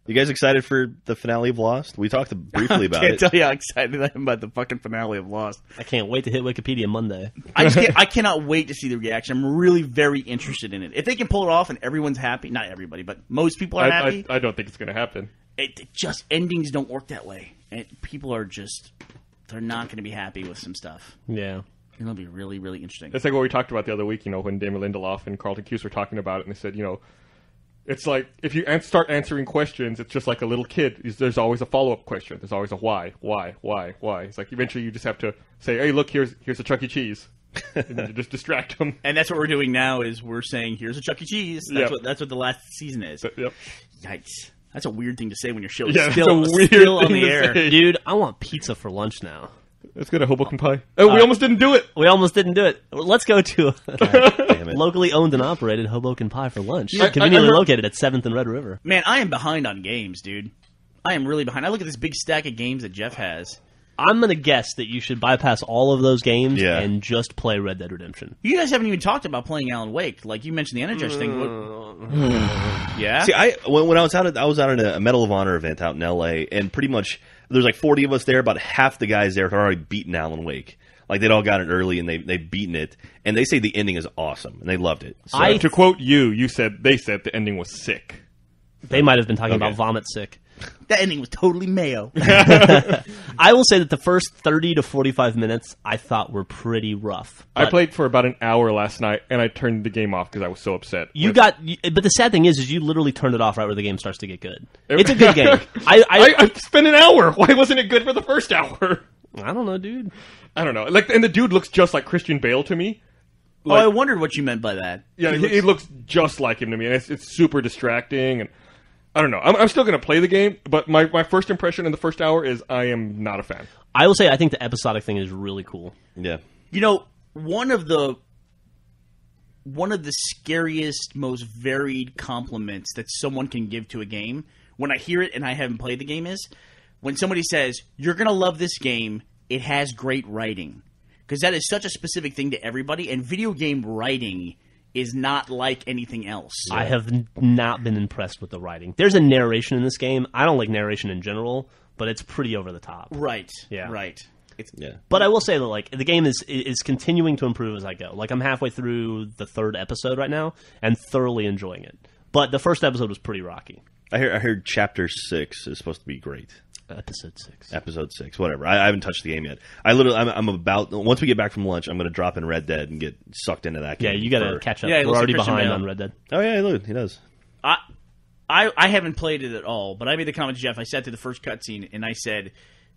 You guys excited for the finale of Lost? We talked briefly about Can't it. tell you how excited I am about the fucking finale of Lost. I can't wait to hit Wikipedia Monday. I cannot wait to see the reaction. I'm really very interested in it. If they can pull it off and everyone's happy, not everybody, but most people are happy. I don't think it's going to happen. It just endings don't work that way, and people are just they're not going to be happy with some stuff. Yeah. It'll be really, really interesting. It's like what we talked about the other week, when Damon Lindelof and Carlton Cuse were talking about it, and they said, it's like if you start answering questions, it's just like a little kid. There's always a follow-up question. There's always a why. It's like eventually you just have to say, hey, look, here's a Chuck E. Cheese. And then you just distract them. And that's what we're doing now is we're saying, here's a Chuck E. Cheese. That's what the last season is. Yep. Yikes. That's a weird thing to say when your show is Yeah, still it's a weird on thing the to air. say. Dude, I want pizza for lunch now. Let's go to Hoboken Pie. Oh, we almost didn't do it. We almost didn't do it. Let's go to Damn it. locally owned and operated Hoboken Pie for lunch. I Conveniently heard- located at 7th and Red River. Man, I am behind on games, dude. I am really behind. I look at this big stack of games that Jeff has. I'm going to guess that you should bypass all of those games Yeah. and just play Red Dead Redemption. You guys haven't even talked about playing Alan Wake. Like, you mentioned the Energize thing. Yeah? See, when I was out at a Medal of Honor event out in L.A., and pretty much there's like 40 of us there. About half the guys there had already beaten Alan Wake. Like they'd all got it early and they'd beaten it, and they say the ending is awesome and they loved it. So, To quote they said the ending was sick. They might have been talking Okay. about Vomit Sick. That ending was totally mayo. I will say that the first 30 to 45 minutes I thought were pretty rough. I But played for about an hour last night, and I turned the game off because I was so upset. But the sad thing is you literally turned it off right where the game starts to get good. It's a good game. I spent an hour. Why wasn't it good for the first hour? I don't know, dude. I don't know. And the dude looks just like Christian Bale to me. I wondered what you meant by that. Yeah, he looks just like him to me, and it's super distracting. And I don't know. I'm still going to play the game, but my first impression in the first hour is I am not a fan. I will say I think the episodic thing is really cool. yeah. One of the scariest, most varied compliments that someone can give to a game, when I hear it and I haven't played the game, is when somebody says, you're going to love this game, it has great writing. Because that is such a specific thing to everybody, and video game writing is not like anything else. I have not been impressed with the writing. There's a narration in this game. I don't like narration in general, but it's pretty over the top. Right. Yeah. Right. But I will say that the game is continuing to improve as I go. Like I'm halfway through the 3rd episode right now and thoroughly enjoying it. But the first episode was pretty rocky. I heard Chapter 6 is supposed to be great. Episode 6. Whatever. I haven't touched the game yet. I'm about once we get back from lunch, I'm going to drop in Red Dead and get sucked into that game. Yeah, you got to catch up. Yeah, it We're looks already like Christian behind Bale. on Red Dead. Oh yeah, look, he does. I haven't played it at all, but I made the comment to Jeff. I sat through the first cutscene and I said,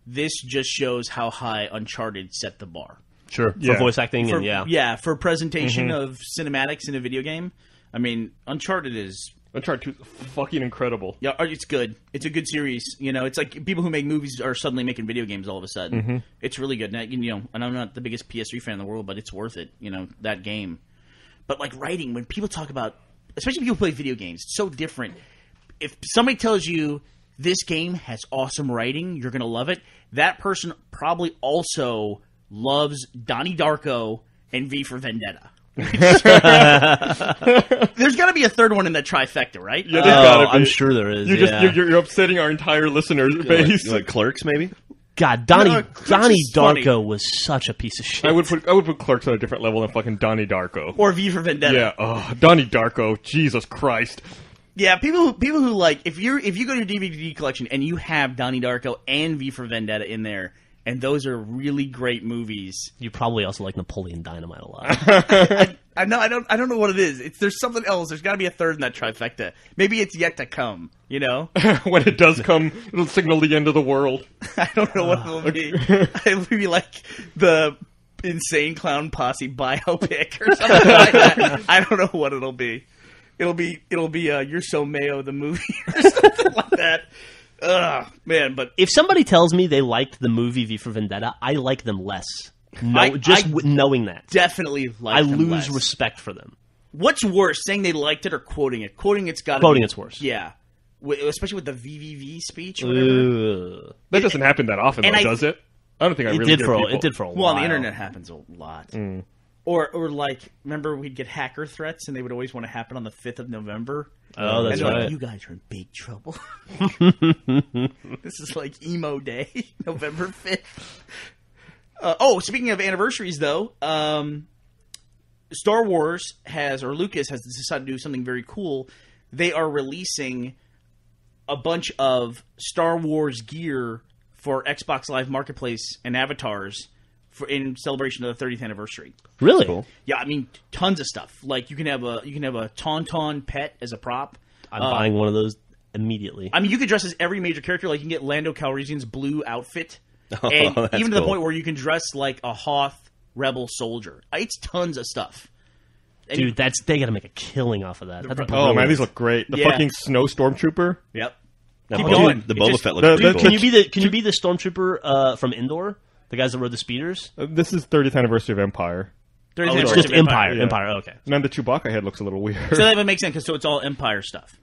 "This just shows how high Uncharted set the bar." Sure. Yeah. For voice acting For presentation of cinematics in a video game. I mean, Uncharted is Uncharted 2 is fucking incredible. yeah, it's good. It's a good series. It's like people who make movies are suddenly making video games all of a sudden. It's really good. Now, and I'm not the biggest PS3 fan in the world, but it's worth it. That game. But like writing, when people talk about, especially people who play video games, it's so different. If somebody tells you this game has awesome writing, you're going to love it. That person probably also loves Donnie Darko and V for Vendetta. There's got to be a third one in that trifecta, right? Yeah, there's gotta be. I'm sure there is. You're upsetting our entire listener base. Like Clerks, maybe. God, Donnie Clerks is funny. Darko was such a piece of shit. I would put Clerks on a different level than fucking Donnie Darko. Or V for Vendetta. Yeah, Donnie Darko, Jesus Christ. Yeah, people who like if you go to your DVD collection and you have Donnie Darko and V for Vendetta in there, and those are really great movies. You probably also like Napoleon Dynamite a lot. I don't know what it is. There's something else. There's got to be a third in that trifecta. Maybe it's yet to come. When it does come, it'll signal the end of the world. I don't know what it'll be. It'll be like the Insane Clown Posse biopic or something like that. I don't know what it'll be. It'll be You're So Mayo the movie or something like that. Ugh, man, but If somebody tells me they liked the movie V for Vendetta, I like them less. Knowing that. definitely like I them lose less. respect for them. What's worse, saying they liked it or quoting it? Quoting it's got to Quoting be, it's worse. Yeah. Especially with the VVV speech or whatever. Ugh. That doesn't happen that often, and though, I- does it? I don't think I It really did for a while. Well, on the internet happens a lot. Or like, remember we'd get hacker threats and they would always want to happen on the 5th of November? Oh, that's and they're right. like, you guys are in big trouble. This is like emo day, November 5th. Speaking of anniversaries, though, Star Wars Lucas has decided to do something very cool. They are releasing a bunch of Star Wars gear for Xbox Live Marketplace and avatars in celebration of the 30th anniversary. Really? Cool. Yeah, I mean, tons of stuff. Like you can have a Tauntaun pet as a prop. I'm buying one of those immediately. I mean, you can dress as every major character. Like you can get Lando Calrissian's blue outfit, Oh, and that's even to the cool. point where you can dress like a Hoth rebel soldier. It's tons of stuff. And Dude, they got to make a killing off of that. That's Oh brilliant. man, these look great. The Yeah. fucking snow stormtrooper. Yep. Now, Keep Boba- going. The It Boba just- Fett looks pretty the- cool. Can you be the stormtrooper from Endor? The guys that rode the speeders? This is 30th anniversary of Empire. There's Oh, an it's anniversary just of Empire. Yeah. Empire. Okay. And then the Chewbacca head looks a little weird. So that would make sense because it's all Empire stuff.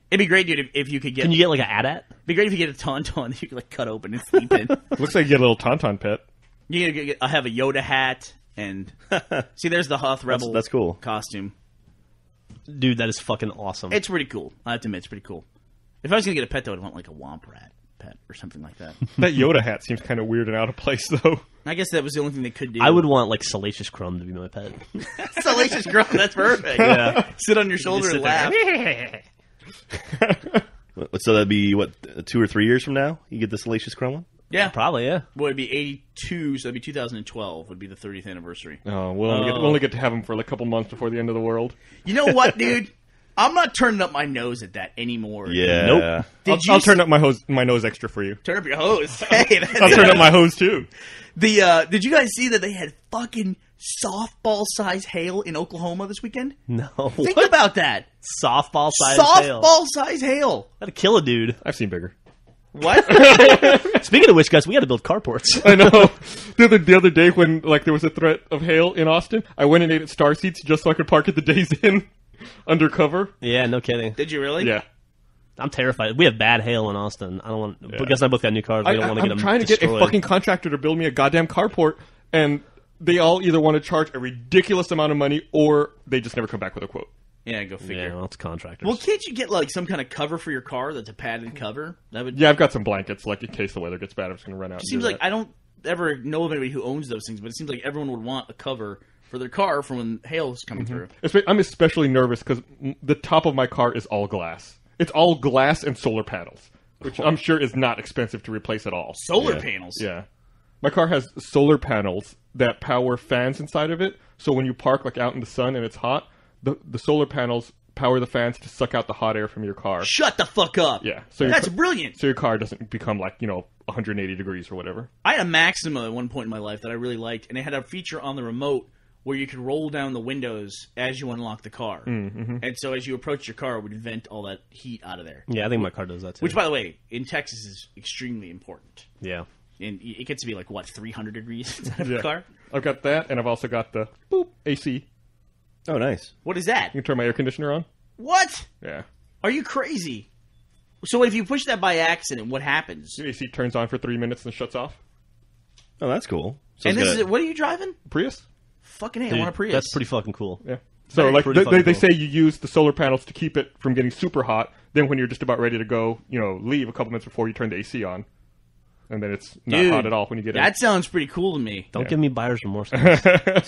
It'd be great, dude, if you could get. Can you get like an AT-AT? It'd be great if you get a Tauntaun that you could like cut open and sleep in. Looks like you get a little Tauntaun pet. I have a Yoda hat and see. There's the Hoth rebel. That's cool. Costume. Dude, that is fucking awesome. It's pretty cool. I have to admit, it's pretty cool. If I was gonna get a pet, though, I'd want like a Womp Rat pet or something like that. That Yoda hat seems kind of weird and out of place, though. I guess that was the only thing they could do. I would want like Salacious Crumb to be my pet. Salacious Girl. That's perfect. Yeah. Sit on your shoulder and laugh. So that'd be, 2 or 3 years from now? You get the Salacious Crumb one? Yeah. Probably, yeah. Well, it'd be 82, so it'd be 2012 would be the 30th anniversary. Oh, we'll only get to have him for like a couple months before the end of the world. You know what, dude? I'm not turning up my nose at that anymore. Yeah. Nope. I'll turn up my nose extra for you. Turn up your hose. Hey, I'll turn up my hose too. Did you guys see that they had fucking softball size hail in Oklahoma this weekend? No. Think What? about that. Softball size hail. Softball size hail. That'd kill a dude. I've seen bigger. What? Speaking of which, guys, we got to build carports. I know. The other day when like there was a threat of hail in Austin, I went and ate at Star Seats just so I could park at the Days Inn undercover. Yeah, no kidding. Did you really? Yeah. I'm terrified. We have bad hail in Austin. I don't want. Because I both got new cars. We don't want to get them I'm trying to get destroyed. a fucking contractor to build me a goddamn carport, and they all either want to charge a ridiculous amount of money or they just never come back with a quote. Yeah, go figure. Yeah, well, it's contractors. Well, can't you get like some kind of cover for your car that's a padded cover? That would. Yeah, I've got some blankets, like in case the weather gets bad, I'm just going to run out. It seems like I don't ever know of anybody who owns those things, but it seems like everyone would want a cover for their car for when hail is coming through. I'm especially nervous because the top of my car is all glass. It's all glass and solar panels, which I'm sure is not expensive to replace at all. Solar panels. Yeah. My car has solar panels that power fans inside of it, so when you park like out in the sun and it's hot, the solar panels power the fans to suck out the hot air from your car. Shut the fuck up. Yeah. So That's brilliant. So your car doesn't become like, 180 degrees or whatever. I had a Maxima at one point in my life that I really liked, and it had a feature on the remote where you could roll down the windows as you unlock the car. Mm-hmm. And so as you approach your car, it would vent all that heat out of there. Yeah, I think my car does that too. Which, by the way, in Texas is extremely important. Yeah. And it gets to be like, 300 degrees inside of Yeah. a car? I've got that, and I've also got the boop AC. Oh, nice. What is that? You can turn my air conditioner on. What? Yeah. Are you crazy? So if you push that by accident, what happens? Your AC turns on for 3 minutes and shuts off. Oh, that's cool. So And it's this got is what are you driving? Prius. Fucking A, I Dude, want a Prius. That's pretty fucking cool. Yeah. So Very like pretty they fucking cool. say you use the solar panels to keep it from getting super hot. Then when you're just about ready to go, leave a couple minutes before you turn the AC on, and then it's not Dude, hot at all when you get that sounds pretty cool to me. Don't give me buyer's remorse. guys. in.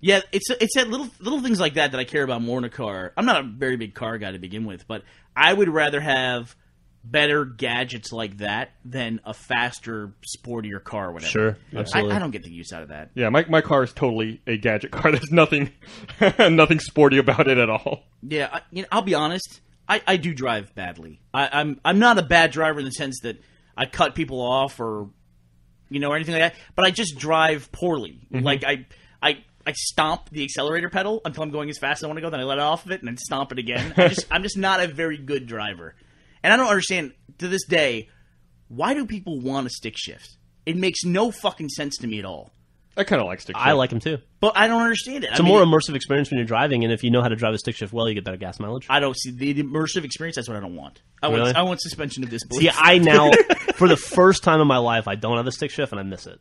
Yeah, it's that little things like that I care about more in a car. I'm not a very big car guy to begin with, but I would rather have better gadgets like that than a faster, sportier car or whatever. Sure, absolutely. I don't get the use out of that. Yeah, my car is totally a gadget car. There's nothing nothing sporty about it at all. Yeah, I'll be honest. I do drive badly. I'm not a bad driver in the sense that I cut people off or anything like that. But I just drive poorly. Mm-hmm. Like I stomp the accelerator pedal until I'm going as fast as I want to go. Then I let it off of it and then stomp it again. I'm just not a very good driver. And I don't understand to this day, why do people want a stick shift? It makes no fucking sense to me at all. I kind of like stick shift. I like them too. But I don't understand it. It's a more immersive experience when you're driving, and if you know how to drive a stick shift well, you get better gas mileage. I don't see the immersive experience. That's what I don't want. Really? I want suspension of disbelief. See, I now, for the first time in my life, I don't have a stick shift, and I miss it.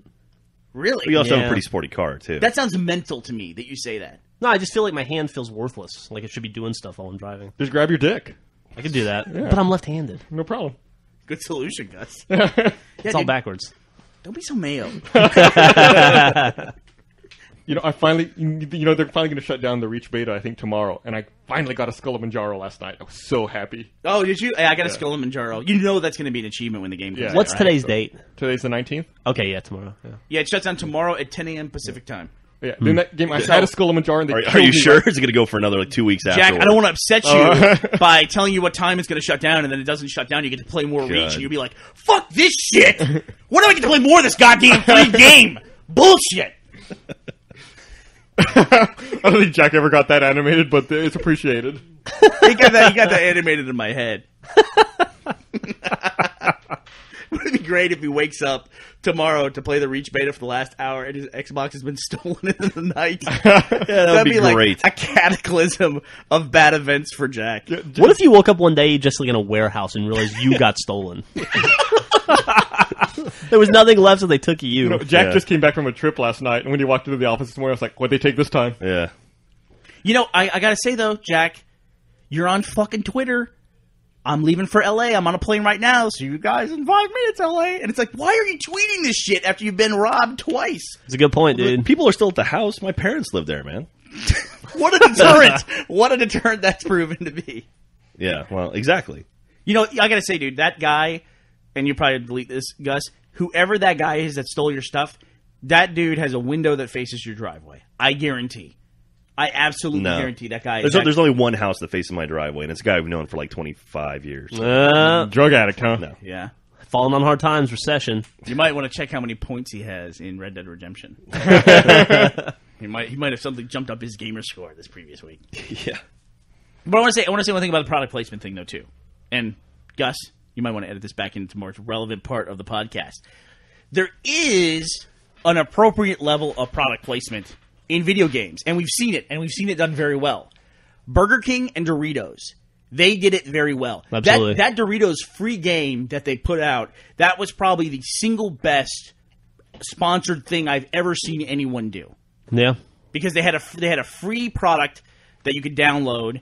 Really? But you also have a Yeah. pretty sporty car too. That sounds mental to me that you say that. No, I just feel like my hand feels worthless. Like it should be doing stuff while I'm driving. Just grab your dick. I could do that, but I'm left-handed. No problem. Good solution, Gus. It's all backwards. Don't be so mayo. You know, I finally, you know, they're finally going to shut down the Reach beta, I think, tomorrow. And I finally got a Kilimanjaro last night. I was so happy. Oh, did you? I got a Kilimanjaro. You know that's going to be an achievement when the game comes Yeah. out. What's right? today's date? Today's the 19th. Okay, yeah, tomorrow. Yeah. Yeah, it shuts down tomorrow at 10 a.m. Pacific time. Yeah. Then that game, I had a Kilimanjaro and they Are killed you me sure right- it's going to go for another 2 weeks Jack, afterwards? I don't want to upset you by telling you what time it's going to shut down, and then it doesn't shut down. You get to play more Reach, and you'll be like, "Fuck this shit! When do I get to play more of this goddamn free game? Bullshit!" I don't think Jack ever got that animated, but it's appreciated. He got that animated in my head. Wouldn't it be great if he wakes up tomorrow to play the Reach beta for the last hour and his Xbox has been stolen in the night? That'd be like great. a cataclysm of bad events for Jack. What if you woke up one day just like in a warehouse and realized you got stolen? There was nothing left, so they took you. You know, Jack Yeah. just came back from a trip last night, and when he walked into the office this morning, I was like, what'd they take this time? Yeah. You know, I gotta say though, Jack, you're on fucking Twitter. I'm leaving for LA. I'm on a plane right now. So you guys in 5 minutes, LA. And it's like, why are you tweeting this shit after you've been robbed twice? It's a good point, dude. People are still at the house. My parents live there, man. What a deterrent! What a deterrent that's proven to be. Yeah, well, exactly. You know, I gotta say, dude, that guy, and you probably delete this, Gus, whoever that guy is that stole your stuff, that dude has a window that faces your driveway. I guarantee. I absolutely No. guarantee that guy. There's only one house that faces my driveway, and it's a guy I've known for like 25 years. Drug addict, huh? No. Yeah. Falling on hard times, recession. You might want to check how many points he has in Red Dead Redemption. He might have something jumped up his gamer score this previous week. Yeah. But I want to say one thing about the product placement thing though too. And Gus, you might want to edit this back into a more relevant part of the podcast. There is an appropriate level of product placement in video games, and we've seen it done very well. Burger King and Doritos, they did it very well. Absolutely. That Doritos free game that they put out, that was probably the single best sponsored thing I've ever seen anyone do. Yeah. Because they had a free product that you could download,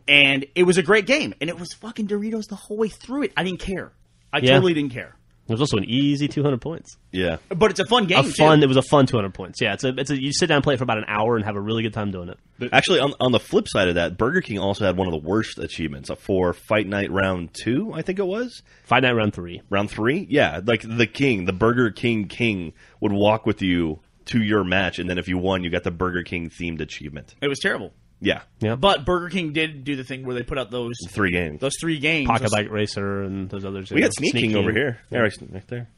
and it was a great game, and it was fucking Doritos the whole way through it. I didn't care. I totally didn't care. It was also an easy 200 points. Yeah. But it's a fun game. It was a fun 200 points. Yeah, it's a you sit down and play it for about an hour and have a really good time doing it. Actually, on the flip side of that, Burger King also had one of the worst achievements for Fight Night Round 2, I think it was. Fight Night Round 3. Round 3? Yeah, like the Burger King would walk with you to your match, and then if you won, you got the Burger King themed achievement. It was terrible. Yeah. Yeah. But Burger King did do the thing where they put out those 3 games. Those 3 games. Pocket Bike Racer and those others. We got Sneak King over here. Yeah, right there.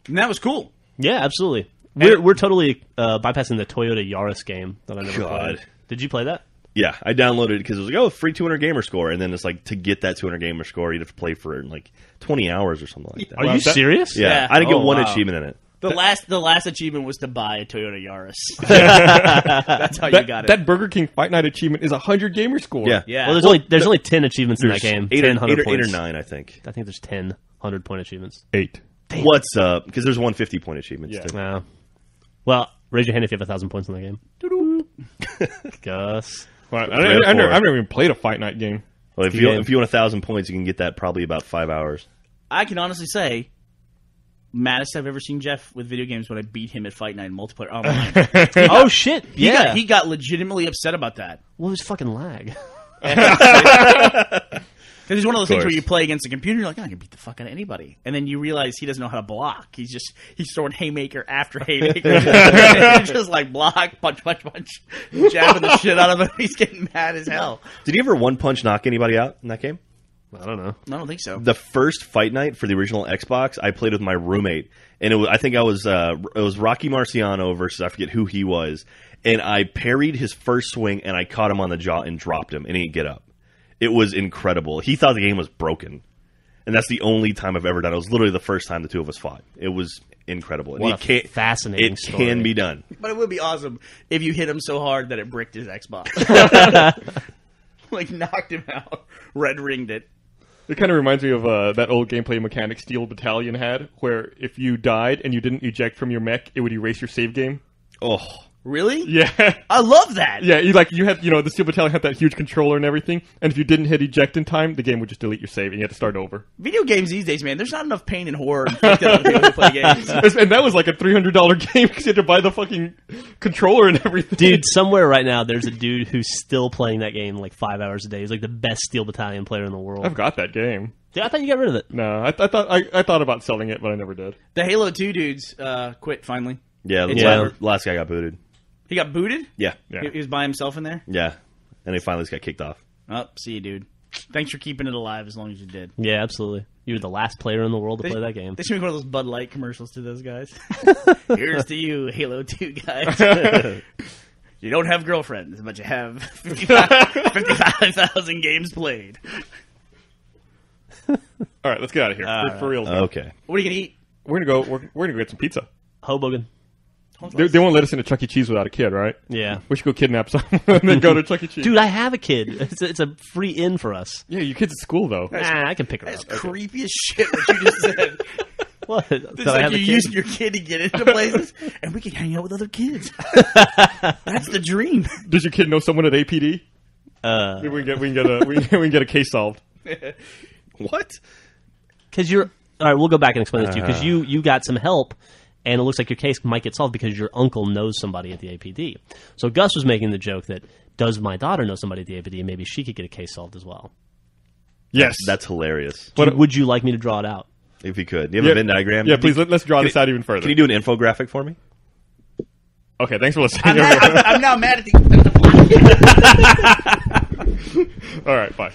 And that was cool. Yeah, absolutely. We're totally bypassing the Toyota Yaris game that I never God. played. Did you play that? Yeah, I downloaded it because it was like, free 200 gamer score, and then it's like, to get that 200 gamer score, you'd have to play for like 20 hours or something like that. Are you serious? Yeah, Yeah. I didn't get Oh, one wow. achievement in it. The last achievement was to buy a Toyota Yaris. That's how you got it. That Burger King Fight Night achievement is 100 gamer score. Yeah. Yeah. Well, there's only 10 achievements in that game. 8 10 or 100 points. 9, I think. I think there's 10 100-point achievements. 8. What's up? Because there's 150-point achievements, Yeah. too. Well, raise your hand if you have 1,000 points in that game. Gus. Well, I've 3 or 4. never even played a Fight Night game. Well, if Good you game. want 1,000 points, you can get that probably about 5 hours. I can honestly say, maddest I've ever seen Jeff with video games when I beat him at Fight Night multiplayer online. Oh, shit. Yeah. He got legitimately upset about that. What was fucking lag? Because it's one of those things course. where you play against a computer, you're like, I can beat the fuck out of anybody. And then you realize he doesn't know how to block. He's throwing haymaker after haymaker. Just like block, punch, jabbing the shit out of him. He's getting mad as hell. Did you ever one-punch knock anybody out in that game? I don't know. I don't think so. The first Fight Night for the original Xbox, I played with my roommate, and it was Rocky Marciano versus I forget who he was, and I parried his first swing, and I caught him on the jaw and dropped him, and he didn't get up. It was incredible. He thought the game was broken, and that's the only time I've ever done it. It was literally the first time the two of us fought. It was incredible. What And a fascinating It story. can be done. But it would be awesome if you hit him so hard that it bricked his Xbox. Like knocked him out. Red ringed it. It kind of reminds me of that old gameplay mechanic Steel Battalion had, where if you died and you didn't eject from your mech, it would erase your save game. Oh, Really? Yeah. I love that. Yeah, you had the Steel Battalion had that huge controller and everything, and if you didn't hit eject in time, the game would just delete your save and you had to start over. Video games these days, man, there's not enough pain and horror inflicted on people who play games. And that was like a $300 game because you had to buy the fucking controller and everything. Dude, somewhere right now, there's a dude who's still playing that game like 5 hours a day. He's like the best Steel Battalion player in the world. I've got that game. Yeah, I thought you got rid of it. No, I thought about selling it, but I never did. The Halo 2 dudes quit finally. yeah. Yeah. Last guy got booted. He got booted? Yeah. Yeah. He was by himself in there? Yeah. And he finally just got kicked off. Oh, see you, dude. Thanks for keeping it alive as long as you did. Yeah, absolutely. You were the last player in the world to play that game. They should make one of those Bud Light commercials to those guys. Here's to you, Halo 2 guys. You don't have girlfriends, but you have 55,000 games played. All right, let's get out of here. For real. Though. Okay. What are you going to eat? We're gonna go get some pizza. Hoboken. They won't let us into Chuck E. Cheese without a kid, right? Yeah. We should go kidnap someone and then go to Chuck E. Cheese. Dude, I have a kid. It's a free in for us. Yeah, your kid's at school though. Nah, I can pick her That's up. creepy as shit what you just said. What? It's like you're using your kid to get into places, and we can hang out with other kids. That's the dream. Does your kid know someone at APD? Maybe we can get a case solved. What? Because you're... All right, we'll go back and explain this to you. Because you got some help, and it looks like your case might get solved because your uncle knows somebody at the APD. So Gus was making the joke that, does my daughter know somebody at the APD, and maybe she could get a case solved as well. Yes, That's hilarious. Would you like me to draw it out? If you could. Do you have a Venn diagram? Yeah, please let's draw this out even further. Can you do an infographic for me? Okay, thanks for listening. I'm now mad at the... All right, bye.